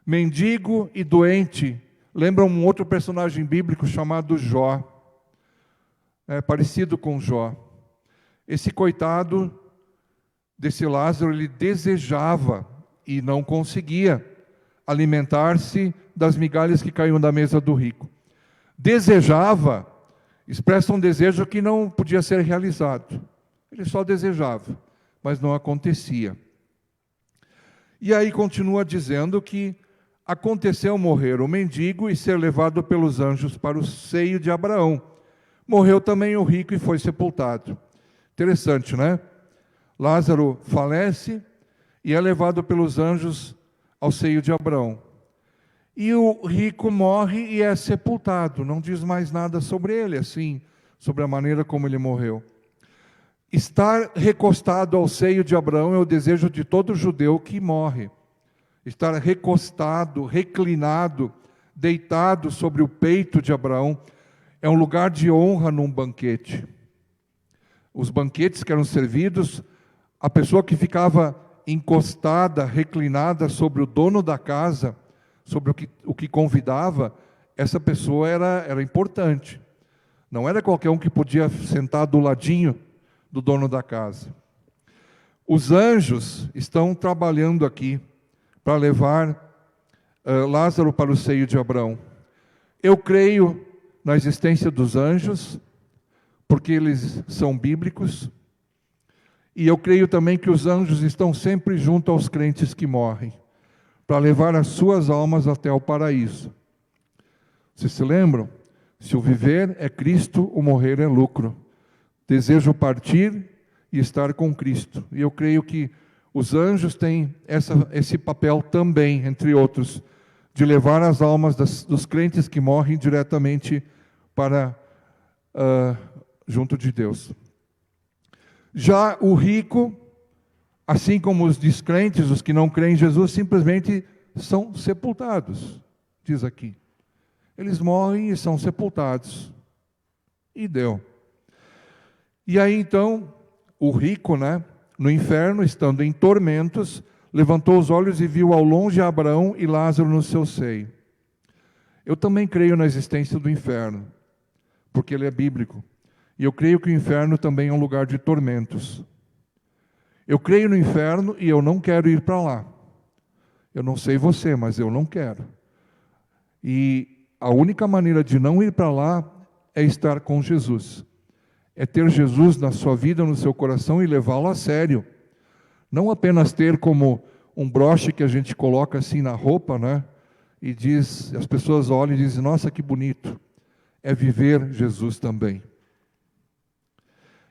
[SPEAKER 4] Mendigo e doente, lembra um outro personagem bíblico chamado Jó. É parecido com Jó. Esse coitado desse Lázaro, ele desejava e não conseguia alimentar-se das migalhas que caíam da mesa do rico. Desejava, expressa um desejo que não podia ser realizado. Ele só desejava, mas não acontecia. E aí continua dizendo que aconteceu morrer o mendigo e ser levado pelos anjos para o seio de Abraão. Morreu também o rico e foi sepultado. Interessante, né? Lázaro falece e é levado pelos anjos ao seio de Abraão. E o rico morre e é sepultado. Não diz mais nada sobre ele, assim, sobre a maneira como ele morreu. Estar recostado ao seio de Abraão é o desejo de todo judeu que morre. Estar recostado, reclinado, deitado sobre o peito de Abraão é um lugar de honra num banquete. Os banquetes que eram servidos, a pessoa que ficava encostada, reclinada sobre o dono da casa, sobre o que convidava, essa pessoa era importante. Não era qualquer um que podia sentar do ladinho do dono da casa. Os anjos estão trabalhando aqui para levar Lázaro para o seio de Abraão. Eu creio na existência dos anjos, porque eles são bíblicos, e eu creio também que os anjos estão sempre junto aos crentes que morrem, para levar as suas almas até o paraíso. Vocês se lembram? Se o viver é Cristo, o morrer é lucro. Desejo partir e estar com Cristo. E eu creio que os anjos têm esse papel também, entre outros, de levar as almas dos crentes que morrem diretamente para junto de Deus. Já o rico, assim como os descrentes, os que não creem em Jesus, simplesmente são sepultados, diz aqui. Eles morrem e são sepultados. E deu. E aí então, o rico, no inferno, estando em tormentos, levantou os olhos e viu ao longe Abraão e Lázaro no seu seio. Eu também creio na existência do inferno, porque ele é bíblico. E eu creio que o inferno também é um lugar de tormentos. Eu creio no inferno e eu não quero ir para lá. Eu não sei você, mas eu não quero. E a única maneira de não ir para lá é estar com Jesus. É ter Jesus na sua vida, no seu coração e levá-lo a sério. Não apenas ter como um broche que a gente coloca assim na roupa, E as pessoas olham e dizem, nossa, que bonito. É viver Jesus também.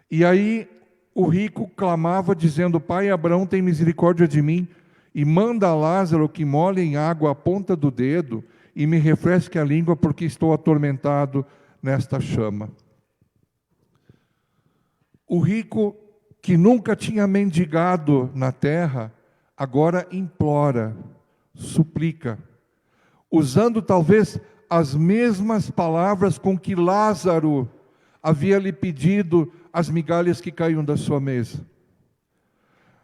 [SPEAKER 4] E aí o rico clamava dizendo, Pai Abraão, tem misericórdia de mim e manda a Lázaro que molhe em água a ponta do dedo e me refresque a língua porque estou atormentado nesta chama. O rico que nunca tinha mendigado na terra, agora implora, suplica, usando talvez as mesmas palavras com que Lázaro havia lhe pedido as migalhas que caíam da sua mesa.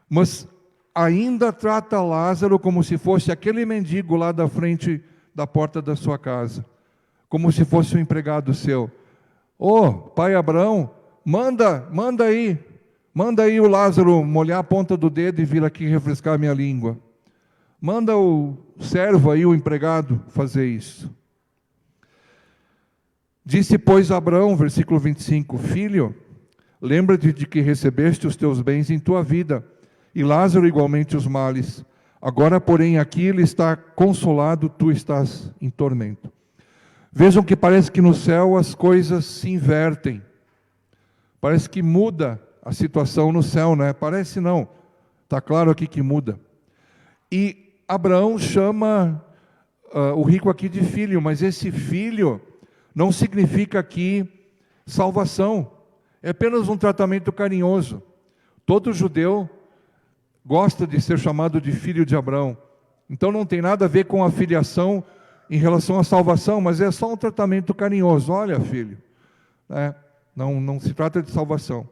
[SPEAKER 4] Mas ainda trata Lázaro como se fosse aquele mendigo lá da frente da porta da sua casa, como se fosse um empregado seu. Pai Abraão, manda aí o Lázaro molhar a ponta do dedo e vir aqui refrescar minha língua. Manda o servo aí, o empregado, fazer isso. Disse, pois, Abraão, versículo 25, filho, lembra-te de que recebeste os teus bens em tua vida, e Lázaro igualmente os males. Agora, porém, aqui ele está consolado, tu estás em tormento. Vejam que parece que no céu as coisas se invertem. Parece que muda a situação no céu, né? Parece não. Está claro aqui que muda. E Abraão chama o rico aqui de filho, mas esse filho não significa aqui salvação. É apenas um tratamento carinhoso. Todo judeu gosta de ser chamado de filho de Abraão. Então não tem nada a ver com a filiação em relação à salvação, mas é só um tratamento carinhoso. Olha, filho, não se trata de salvação.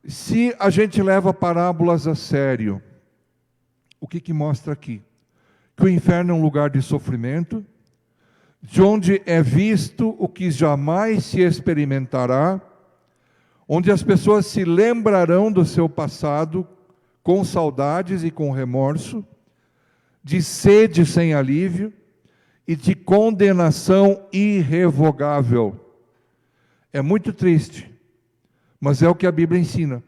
[SPEAKER 4] Se a gente leva parábolas a sério, o que mostra aqui? Que o inferno é um lugar de sofrimento, de onde é visto o que jamais se experimentará, onde as pessoas se lembrarão do seu passado com saudades e com remorso, de sede sem alívio e de condenação irrevogável. É muito triste, mas é o que a Bíblia ensina.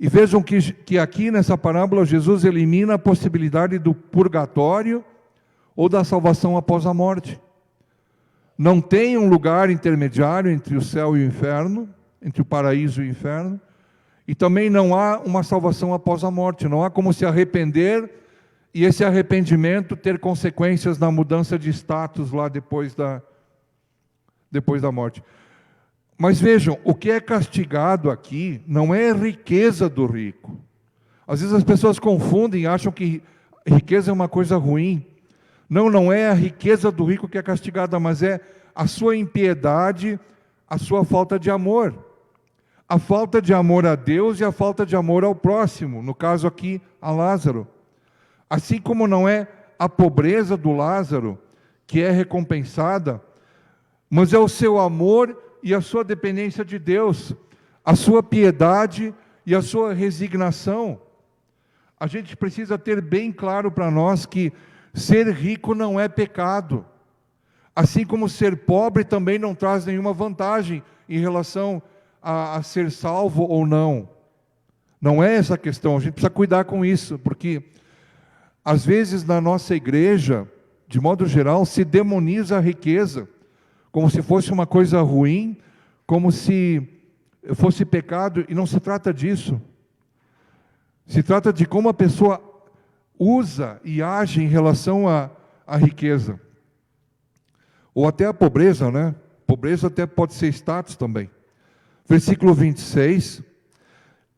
[SPEAKER 4] E vejam que aqui nessa parábola Jesus elimina a possibilidade do purgatório ou da salvação após a morte. Não tem um lugar intermediário entre o céu e o inferno, entre o paraíso e o inferno, e também não há uma salvação após a morte. Não há como se arrepender e esse arrependimento ter consequências na mudança de status lá depois da morte. Mas vejam, o que é castigado aqui não é a riqueza do rico. Às vezes as pessoas confundem e acham que riqueza é uma coisa ruim. Não é a riqueza do rico que é castigada, mas é a sua impiedade, a sua falta de amor. A falta de amor a Deus e a falta de amor ao próximo, no caso aqui a Lázaro. Assim como não é a pobreza do Lázaro que é recompensada, mas é o seu amor e a sua dependência de Deus, a sua piedade e a sua resignação. A gente precisa ter bem claro para nós que ser rico não é pecado. Assim como ser pobre também não traz nenhuma vantagem em relação a ser salvo ou não. Não é essa a questão, a gente precisa cuidar com isso, porque às vezes na nossa igreja, de modo geral, se demoniza a riqueza, como se fosse uma coisa ruim, como se fosse pecado, e não se trata disso. Se trata de como a pessoa usa e age em relação à riqueza. Ou até a pobreza, né? Pobreza até pode ser status também. Versículo 26,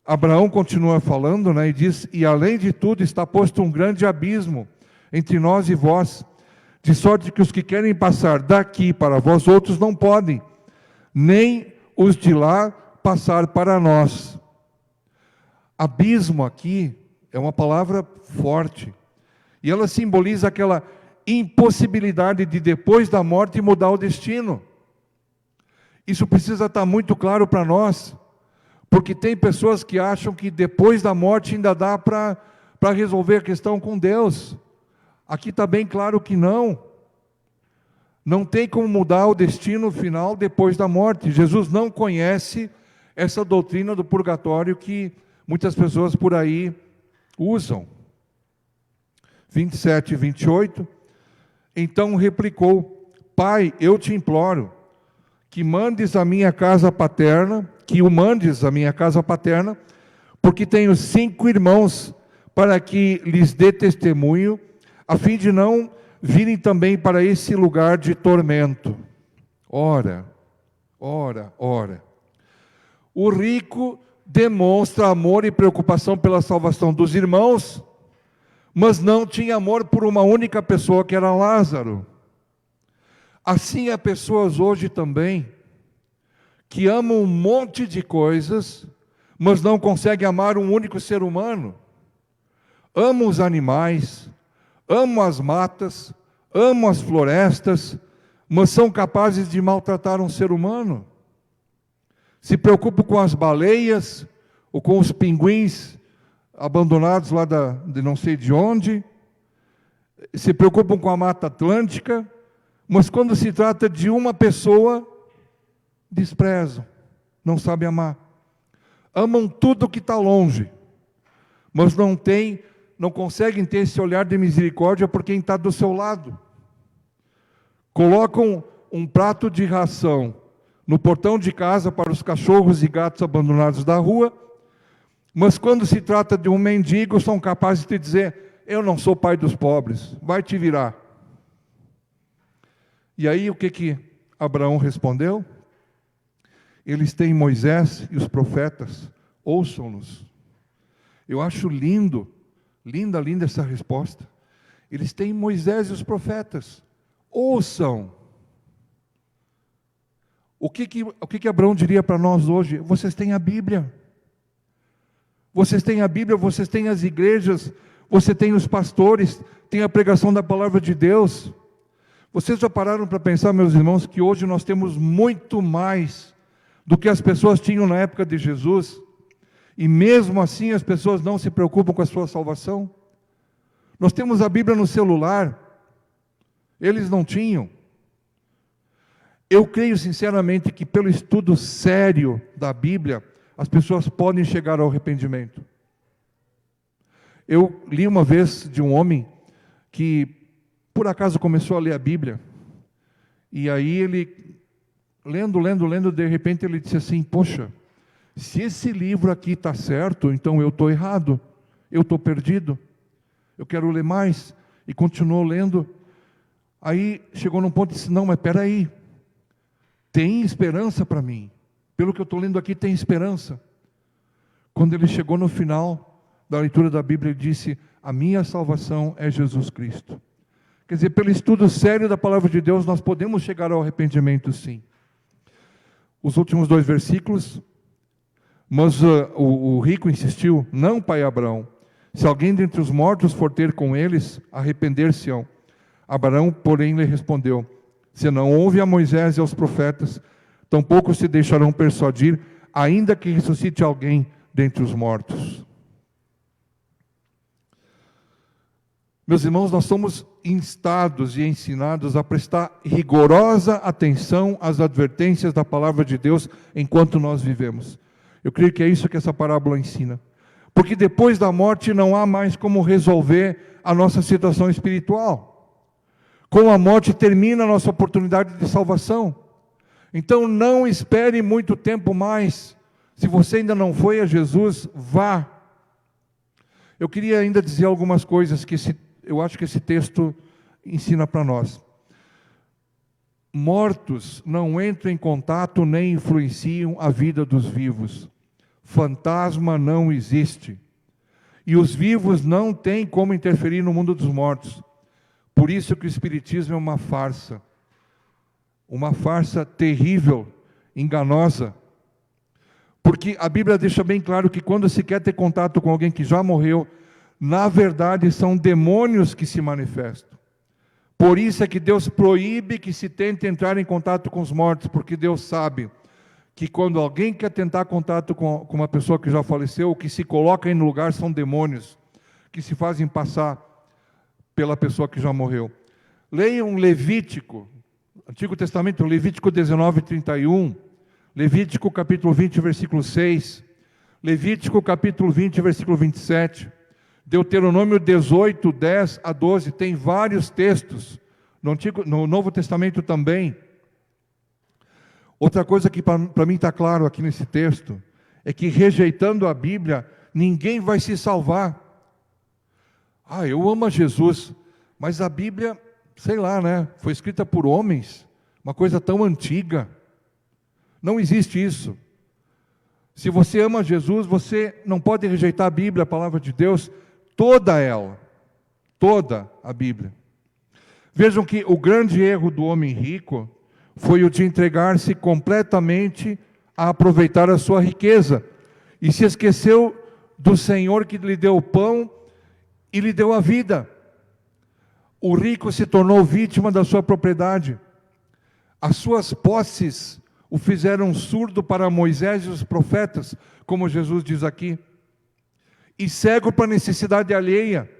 [SPEAKER 4] Abraão continua falando, né? E diz, e além de tudo está posto um grande abismo entre nós e vós, de sorte que os que querem passar daqui para vós outros não podem, nem os de lá passar para nós. Abismo aqui é uma palavra forte, e ela simboliza aquela impossibilidade de depois da morte mudar o destino. Isso precisa estar muito claro para nós, porque tem pessoas que acham que depois da morte ainda dá para resolver a questão com Deus. Aqui está bem claro que não. Não tem como mudar o destino final depois da morte. Jesus não conhece essa doutrina do purgatório que muitas pessoas por aí usam. 27 e 28. Então replicou, Pai, eu te imploro, que mandes a minha casa paterna, porque tenho 5 irmãos, para que lhes dê testemunho, a fim de não virem também para esse lugar de tormento. Ora. O rico demonstra amor e preocupação pela salvação dos irmãos, mas não tinha amor por uma única pessoa, que era Lázaro. Assim há pessoas hoje também, que amam um monte de coisas, mas não conseguem amar um único ser humano. Amam os animais, amam as matas, amam as florestas, mas são capazes de maltratar um ser humano. Se preocupam com as baleias, ou com os pinguins abandonados lá de não sei de onde, se preocupam com a Mata Atlântica, mas quando se trata de uma pessoa, desprezam, não sabem amar. Amam tudo que está longe, mas não conseguem ter esse olhar de misericórdia por quem está do seu lado. Colocam um prato de ração no portão de casa para os cachorros e gatos abandonados da rua, mas quando se trata de um mendigo, são capazes de dizer: eu não sou pai dos pobres, vai te virar. E aí o que Abraão respondeu? Eles têm Moisés e os profetas, ouçam-nos. Eu acho linda essa resposta. Eles têm Moisés e os profetas, ouçam. O que Abraão diria para nós hoje? Vocês têm a Bíblia. Vocês têm a Bíblia, vocês têm as igrejas, você tem os pastores, tem a pregação da palavra de Deus. Vocês já pararam para pensar, meus irmãos, que hoje nós temos muito mais do que as pessoas tinham na época de Jesus, e mesmo assim as pessoas não se preocupam com a sua salvação? Nós temos a Bíblia no celular, eles não tinham. Eu creio sinceramente que pelo estudo sério da Bíblia, as pessoas podem chegar ao arrependimento. Eu li uma vez de um homem que por acaso começou a ler a Bíblia, e aí ele, lendo, de repente ele disse assim: poxa, se esse livro aqui está certo, então eu estou errado, eu estou perdido, eu quero ler mais, e continuou lendo. Aí chegou num ponto e disse: não, mas espera aí, tem esperança para mim, pelo que eu estou lendo aqui tem esperança. Quando ele chegou no final da leitura da Bíblia, ele disse: a minha salvação é Jesus Cristo. Quer dizer, pelo estudo sério da palavra de Deus, nós podemos chegar ao arrependimento, sim. Os últimos 2 versículos: mas o rico insistiu: não, pai Abraão, se alguém dentre os mortos for ter com eles, arrepender-se-ão. Abraão, porém, lhe respondeu: se não ouve a Moisés e aos profetas, tampouco se deixarão persuadir, ainda que ressuscite alguém dentre os mortos. Meus irmãos, nós somos instados e ensinados a prestar rigorosa atenção às advertências da palavra de Deus enquanto nós vivemos. Eu creio que é isso que essa parábola ensina. Porque depois da morte não há mais como resolver a nossa situação espiritual. Com a morte termina a nossa oportunidade de salvação. Então não espere muito tempo mais. Se você ainda não foi a Jesus, vá. Eu queria ainda dizer algumas coisas que eu acho que esse texto ensina para nós. Mortos não entram em contato nem influenciam a vida dos vivos. Fantasma não existe. E os vivos não têm como interferir no mundo dos mortos. Por isso que o Espiritismo é uma farsa terrível, enganosa. Porque a Bíblia deixa bem claro que quando se quer ter contato com alguém que já morreu, na verdade são demônios que se manifestam. Por isso é que Deus proíbe que se tente entrar em contato com os mortos, porque Deus sabe que quando alguém quer tentar contato com uma pessoa que já faleceu, o que se coloca aí no lugar são demônios, que se fazem passar pela pessoa que já morreu. Leiam Levítico, Antigo Testamento, Levítico 19, 31, Levítico capítulo 20, versículo 6, Levítico capítulo 20, versículo 27, Deuteronômio 18, 10 a 12, tem vários textos, no Novo Testamento também. Outra coisa que para mim está claro aqui nesse texto, é que rejeitando a Bíblia, ninguém vai se salvar. Eu amo a Jesus, mas a Bíblia, sei lá, né? Foi escrita por homens, uma coisa tão antiga. Não existe isso. Se você ama Jesus, você não pode rejeitar a Bíblia, a palavra de Deus, toda ela, toda a Bíblia. Vejam que o grande erro do homem rico foi o de entregar-se completamente a aproveitar a sua riqueza, e se esqueceu do Senhor que lhe deu o pão e lhe deu a vida. O rico se tornou vítima da sua propriedade. As suas posses o fizeram surdo para Moisés e os profetas, como Jesus diz aqui, e cego para a necessidade alheia.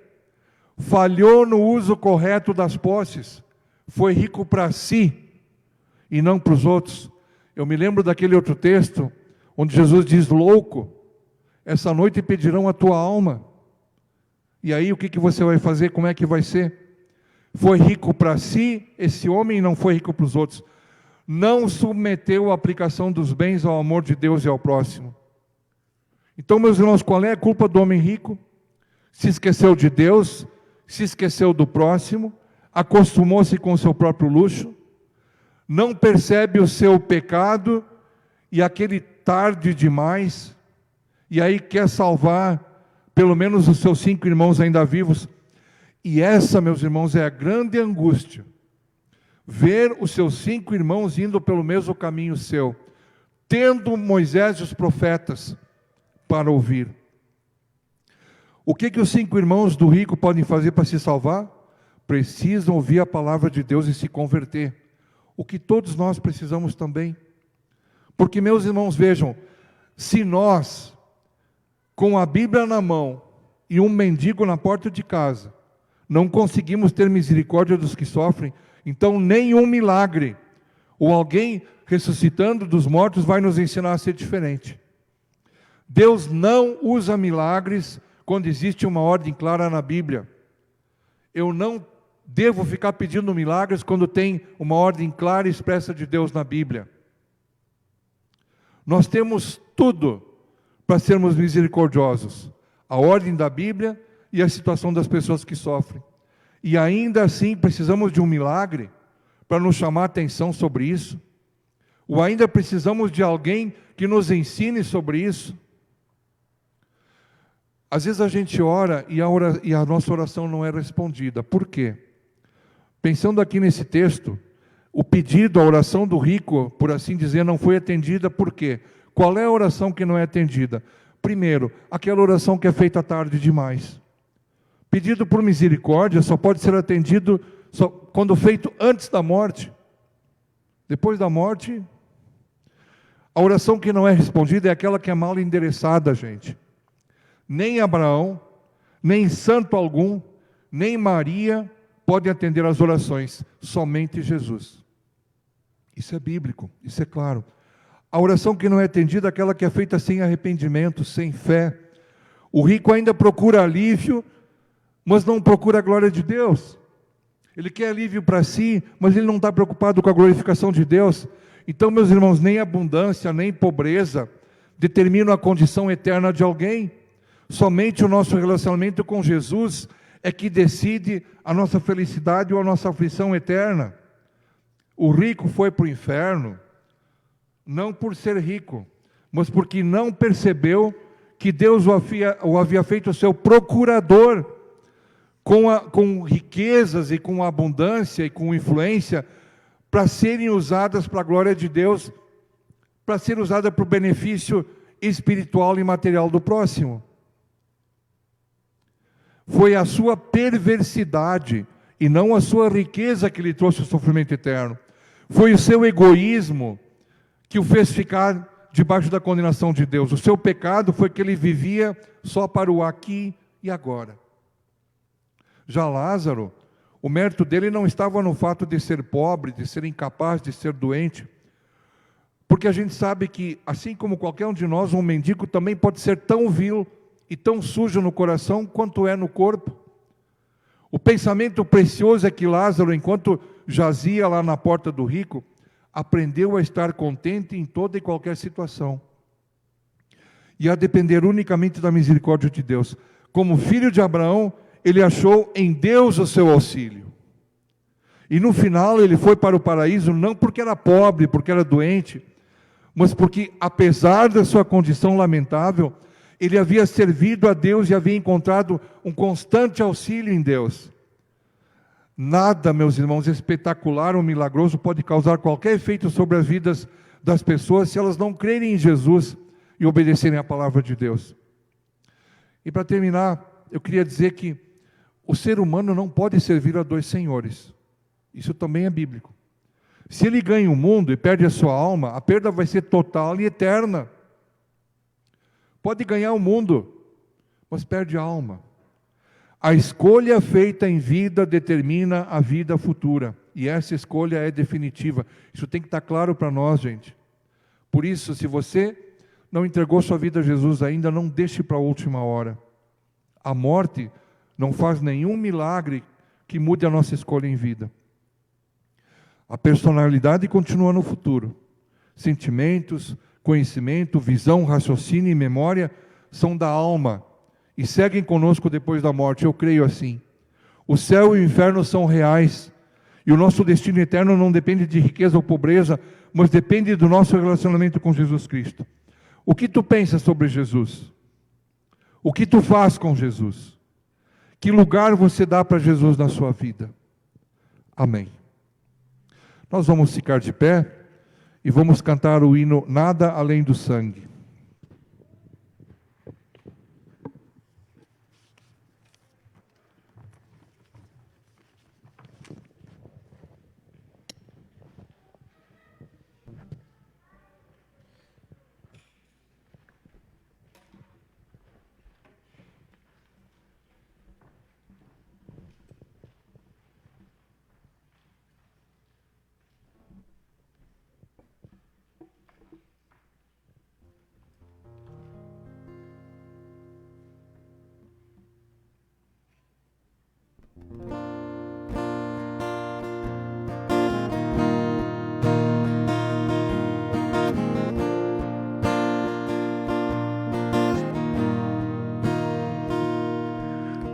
[SPEAKER 4] Falhou no uso correto das posses, foi rico para si e não para os outros. Eu me lembro daquele outro texto, onde Jesus diz: louco, essa noite pedirão a tua alma. E aí o que você vai fazer? Como é que vai ser? Foi rico para si, esse homem não foi rico para os outros. Não submeteu a aplicação dos bens ao amor de Deus e ao próximo. Então, meus irmãos, qual é a culpa do homem rico? Se esqueceu de Deus, se esqueceu do próximo, acostumou-se com o seu próprio luxo, não percebe o seu pecado e aquele tarde demais, e aí quer salvar pelo menos os seus 5 irmãos ainda vivos. E essa, meus irmãos, é a grande angústia. Ver os seus 5 irmãos indo pelo mesmo caminho seu, tendo Moisés e os profetas para ouvir. O que os 5 irmãos do rico podem fazer para se salvar? Precisam ouvir a palavra de Deus e se converter. O que todos nós precisamos também. Porque, meus irmãos, vejam, se nós, com a Bíblia na mão e um mendigo na porta de casa, não conseguimos ter misericórdia dos que sofrem, então nenhum milagre, ou alguém ressuscitando dos mortos vai nos ensinar a ser diferente. Deus não usa milagres quando existe uma ordem clara na Bíblia. Eu não devo ficar pedindo milagres quando tem uma ordem clara e expressa de Deus na Bíblia. Nós temos tudo para sermos misericordiosos. A ordem da Bíblia e a situação das pessoas que sofrem. E ainda assim precisamos de um milagre para nos chamar a atenção sobre isso. Ou ainda precisamos de alguém que nos ensine sobre isso. Às vezes a gente ora e a nossa oração não é respondida. Por quê? Pensando aqui nesse texto, o pedido, a oração do rico, por assim dizer, não foi atendida. Por quê? Qual é a oração que não é atendida? Primeiro, aquela oração que é feita tarde demais. Pedido por misericórdia só pode ser atendido quando feito antes da morte. Depois da morte, a oração que não é respondida é aquela que é mal endereçada, gente. Nem Abraão, nem santo algum, nem Maria podem atender às orações, somente Jesus. Isso é bíblico, isso é claro. A oração que não é atendida é aquela que é feita sem arrependimento, sem fé. O rico ainda procura alívio, mas não procura a glória de Deus. Ele quer alívio para si, mas ele não está preocupado com a glorificação de Deus. Então, meus irmãos, nem abundância, nem pobreza determinam a condição eterna de alguém. Somente o nosso relacionamento com Jesus é que decide a nossa felicidade ou a nossa aflição eterna. O rico foi para o inferno, não por ser rico, mas porque não percebeu que Deus o havia feito seu procurador, com riquezas e com abundância e com influência, para serem usadas para a glória de Deus, para ser usada para o benefício espiritual e material do próximo. Foi a sua perversidade e não a sua riqueza que lhe trouxe o sofrimento eterno. Foi o seu egoísmo que o fez ficar debaixo da condenação de Deus. O seu pecado foi que ele vivia só para o aqui e agora. Já Lázaro, o mérito dele não estava no fato de ser pobre, de ser incapaz, de ser doente. Porque a gente sabe que, assim como qualquer um de nós, um mendigo também pode ser tão vil e tão sujo no coração quanto é no corpo. O pensamento precioso é que Lázaro, enquanto jazia lá na porta do rico, aprendeu a estar contente em toda e qualquer situação. E a depender unicamente da misericórdia de Deus. Como filho de Abraão, ele achou em Deus o seu auxílio. E no final ele foi para o paraíso não porque era pobre, porque era doente, mas porque, apesar da sua condição lamentável, ele havia servido a Deus e havia encontrado um constante auxílio em Deus. Nada, meus irmãos, espetacular ou milagroso pode causar qualquer efeito sobre as vidas das pessoas se elas não crerem em Jesus e obedecerem à palavra de Deus. E para terminar, eu queria dizer que o ser humano não pode servir a 2 senhores. Isso também é bíblico. Se ele ganha o mundo e perde a sua alma, a perda vai ser total e eterna. Pode ganhar o mundo, mas perde a alma. A escolha feita em vida determina a vida futura. E essa escolha é definitiva. Isso tem que estar claro para nós, gente. Por isso, se você não entregou sua vida a Jesus ainda, não deixe para a última hora. A morte não faz nenhum milagre que mude a nossa escolha em vida. A personalidade continua no futuro. Sentimentos, conhecimento, visão, raciocínio e memória são da alma e seguem conosco depois da morte. Eu creio assim. O céu e o inferno são reais e o nosso destino eterno não depende de riqueza ou pobreza, mas depende do nosso relacionamento com Jesus Cristo. O que tu pensas sobre Jesus? O que tu faz com Jesus? Que lugar você dá para Jesus na sua vida? Amém. Nós vamos ficar de pé e vamos cantar o hino Nada Além do Sangue.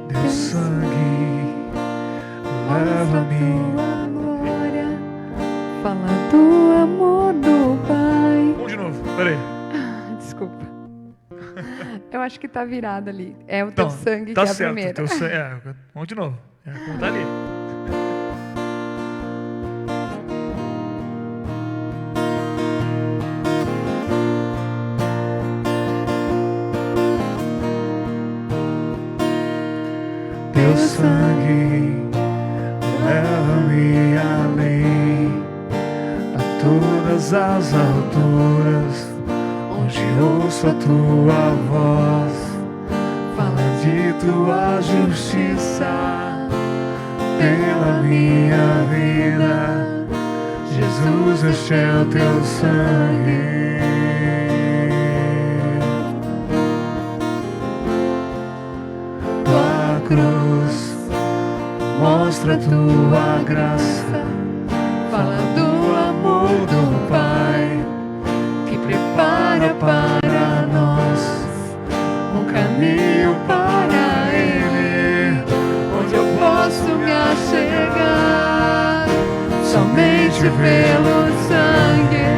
[SPEAKER 3] Teu sangue leva-me.
[SPEAKER 5] Tua glória, fala do amor do Pai.
[SPEAKER 3] Vamos de novo, peraí.
[SPEAKER 5] Desculpa. Eu acho que está virado ali. É o teu sangue
[SPEAKER 3] tá
[SPEAKER 5] que é a
[SPEAKER 3] certo,
[SPEAKER 5] primeira.
[SPEAKER 3] teu sangue, vamos de novo. Como tá ali. Teu sangue leva-me além a todas as alturas, onde ouço a tua voz, fala de tua justiça pela minha vida. Jesus, este é o teu sangue. Cruz, mostra tua graça, fala do amor do Pai, que prepara para nós um caminho para Ele, onde eu posso me achegar somente pelo sangue.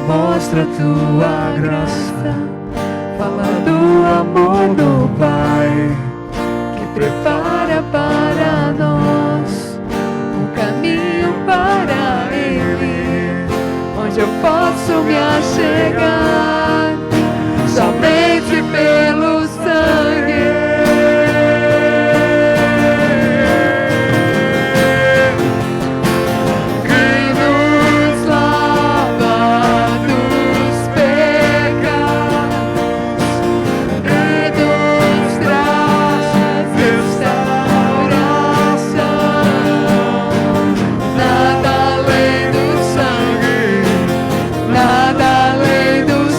[SPEAKER 3] Mostra tua graça, fala do amor do Pai, que prepara para nós um caminho para Ele, onde eu posso me achegar somente pelo sangue. Nada além do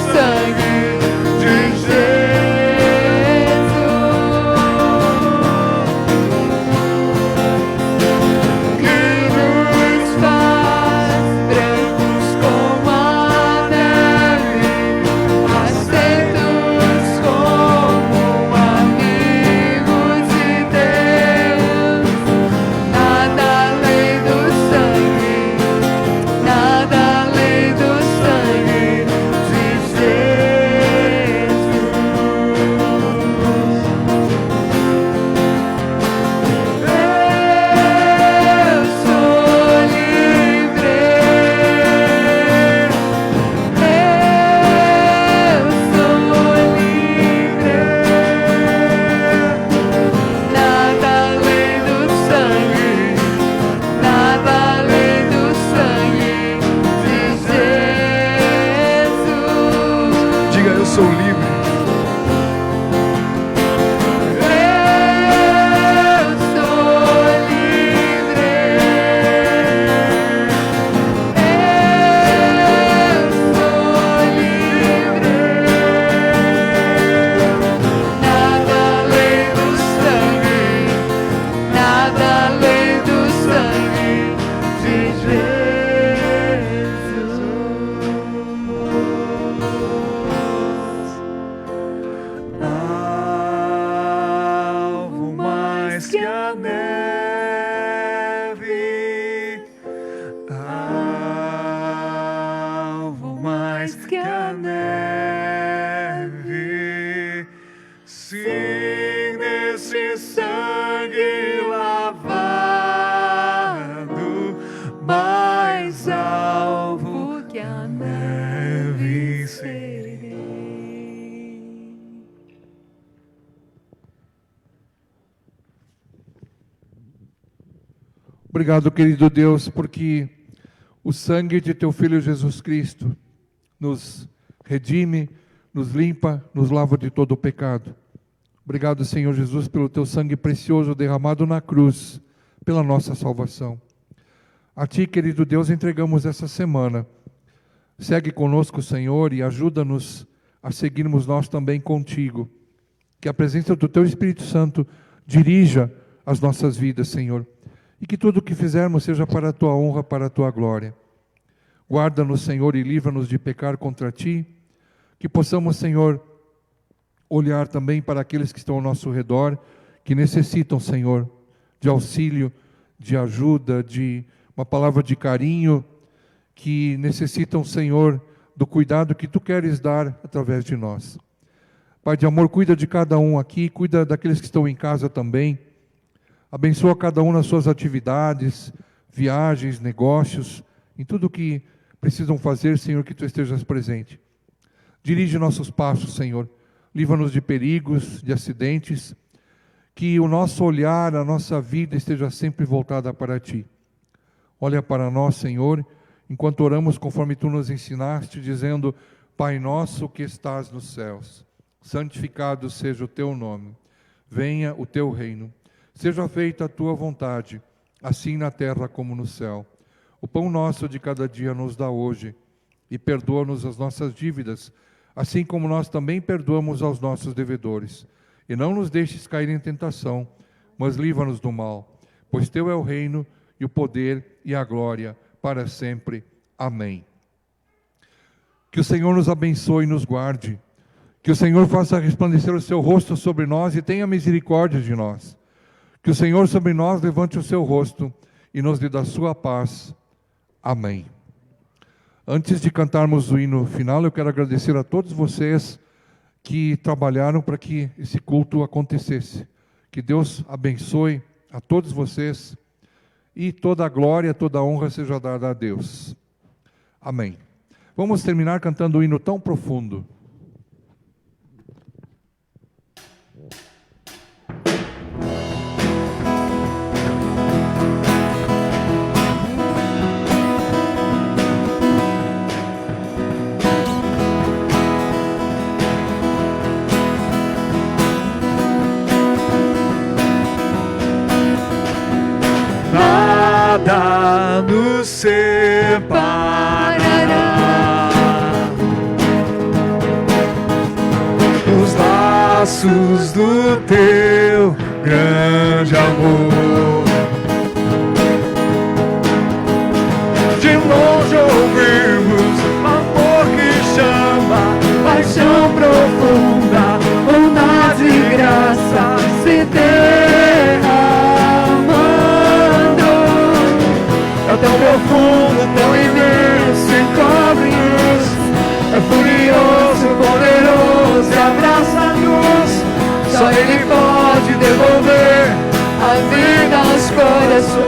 [SPEAKER 4] Obrigado, querido Deus, porque o sangue de Teu Filho Jesus Cristo nos redime, nos limpa, nos lava de todo o pecado. Obrigado, Senhor Jesus, pelo Teu sangue precioso derramado na cruz, pela nossa salvação. A Ti, querido Deus, entregamos essa semana. Segue conosco, Senhor, e ajuda-nos a seguirmos nós também contigo. Que a presença do Teu Espírito Santo dirija as nossas vidas, Senhor. E que tudo o que fizermos seja para a Tua honra, para a Tua glória. Guarda-nos, Senhor, e livra-nos de pecar contra Ti. Que possamos, Senhor, olhar também para aqueles que estão ao nosso redor, que necessitam, Senhor, de auxílio, de ajuda, de uma palavra de carinho, que necessitam, Senhor, do cuidado que Tu queres dar através de nós. Pai de amor, cuida de cada um aqui, cuida daqueles que estão em casa também. Abençoa cada um nas suas atividades, viagens, negócios, em tudo que precisam fazer, Senhor, que Tu estejas presente. Dirige nossos passos, Senhor. Livra-nos de perigos, de acidentes. Que o nosso olhar, a nossa vida esteja sempre voltada para Ti. Olha para nós, Senhor, enquanto oramos conforme Tu nos ensinaste, dizendo: Pai nosso que estás nos céus, santificado seja o Teu nome. Venha o Teu reino. Seja feita a Tua vontade, assim na terra como no céu. O pão nosso de cada dia nos dá hoje, e perdoa-nos as nossas dívidas, assim como nós também perdoamos aos nossos devedores. E não nos deixes cair em tentação, mas livra-nos do mal. Pois Teu é o reino, e o poder e a glória para sempre. Amém. Que o Senhor nos abençoe e nos guarde. Que o Senhor faça resplandecer o Seu rosto sobre nós e tenha misericórdia de nós. Que o Senhor sobre nós levante o Seu rosto e nos dê da Sua paz. Amém. Antes de cantarmos o hino final, eu quero agradecer a todos vocês que trabalharam para que esse culto acontecesse. Que Deus abençoe a todos vocês e toda a glória, toda a honra seja dada a Deus. Amém. Vamos terminar cantando um hino tão profundo.
[SPEAKER 3] Nada nos separará dos laços do Teu grande amor. De longe ouvimos amor que chama, paixão profunda, bondade e graça se derramando. É tão profundo, tão imenso, encobre-nos. É furioso, poderoso e abraça-nos. Só Ele pode devolver a vida aos corações.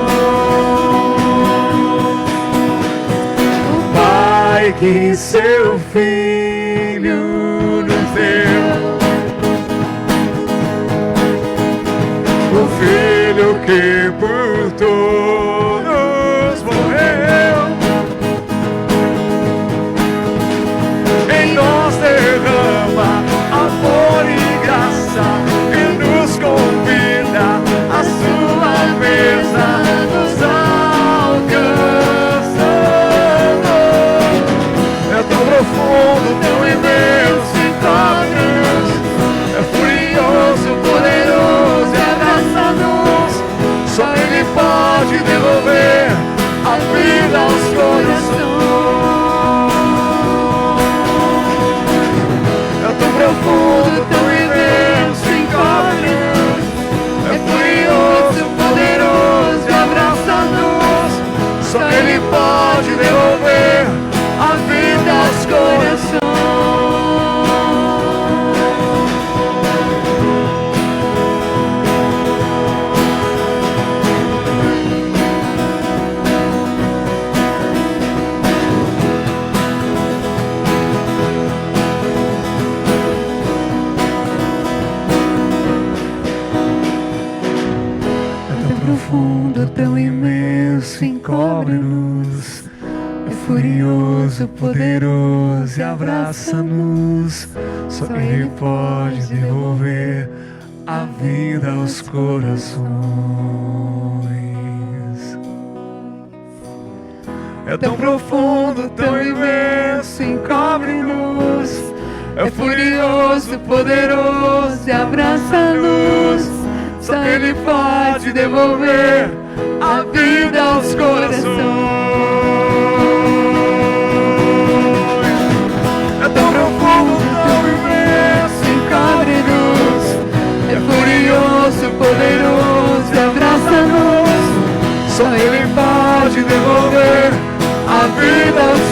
[SPEAKER 3] O Pai que Seu Filho nos deu, o Filho que por todos morreu, em nós derrama amor e graça e nos convida a Sua mesa, nos alcançando. É tão profundo, tão imenso e encobre-nos. É furioso, poderoso e abraça-nos. Só Ele pode imenso, encobre-nos. É furioso, poderoso e abraça-nos. Só Ele pode devolver a vida aos corações. É tão profundo, tão imenso, encobre-nos. É furioso, poderoso e abraça-nos. Só Ele pode devolver a vida aos corações. É tão profundo, tão imenso, encobre-nos. É furioso, poderoso e abraça-nos. Só Ele pode devolver a vida aos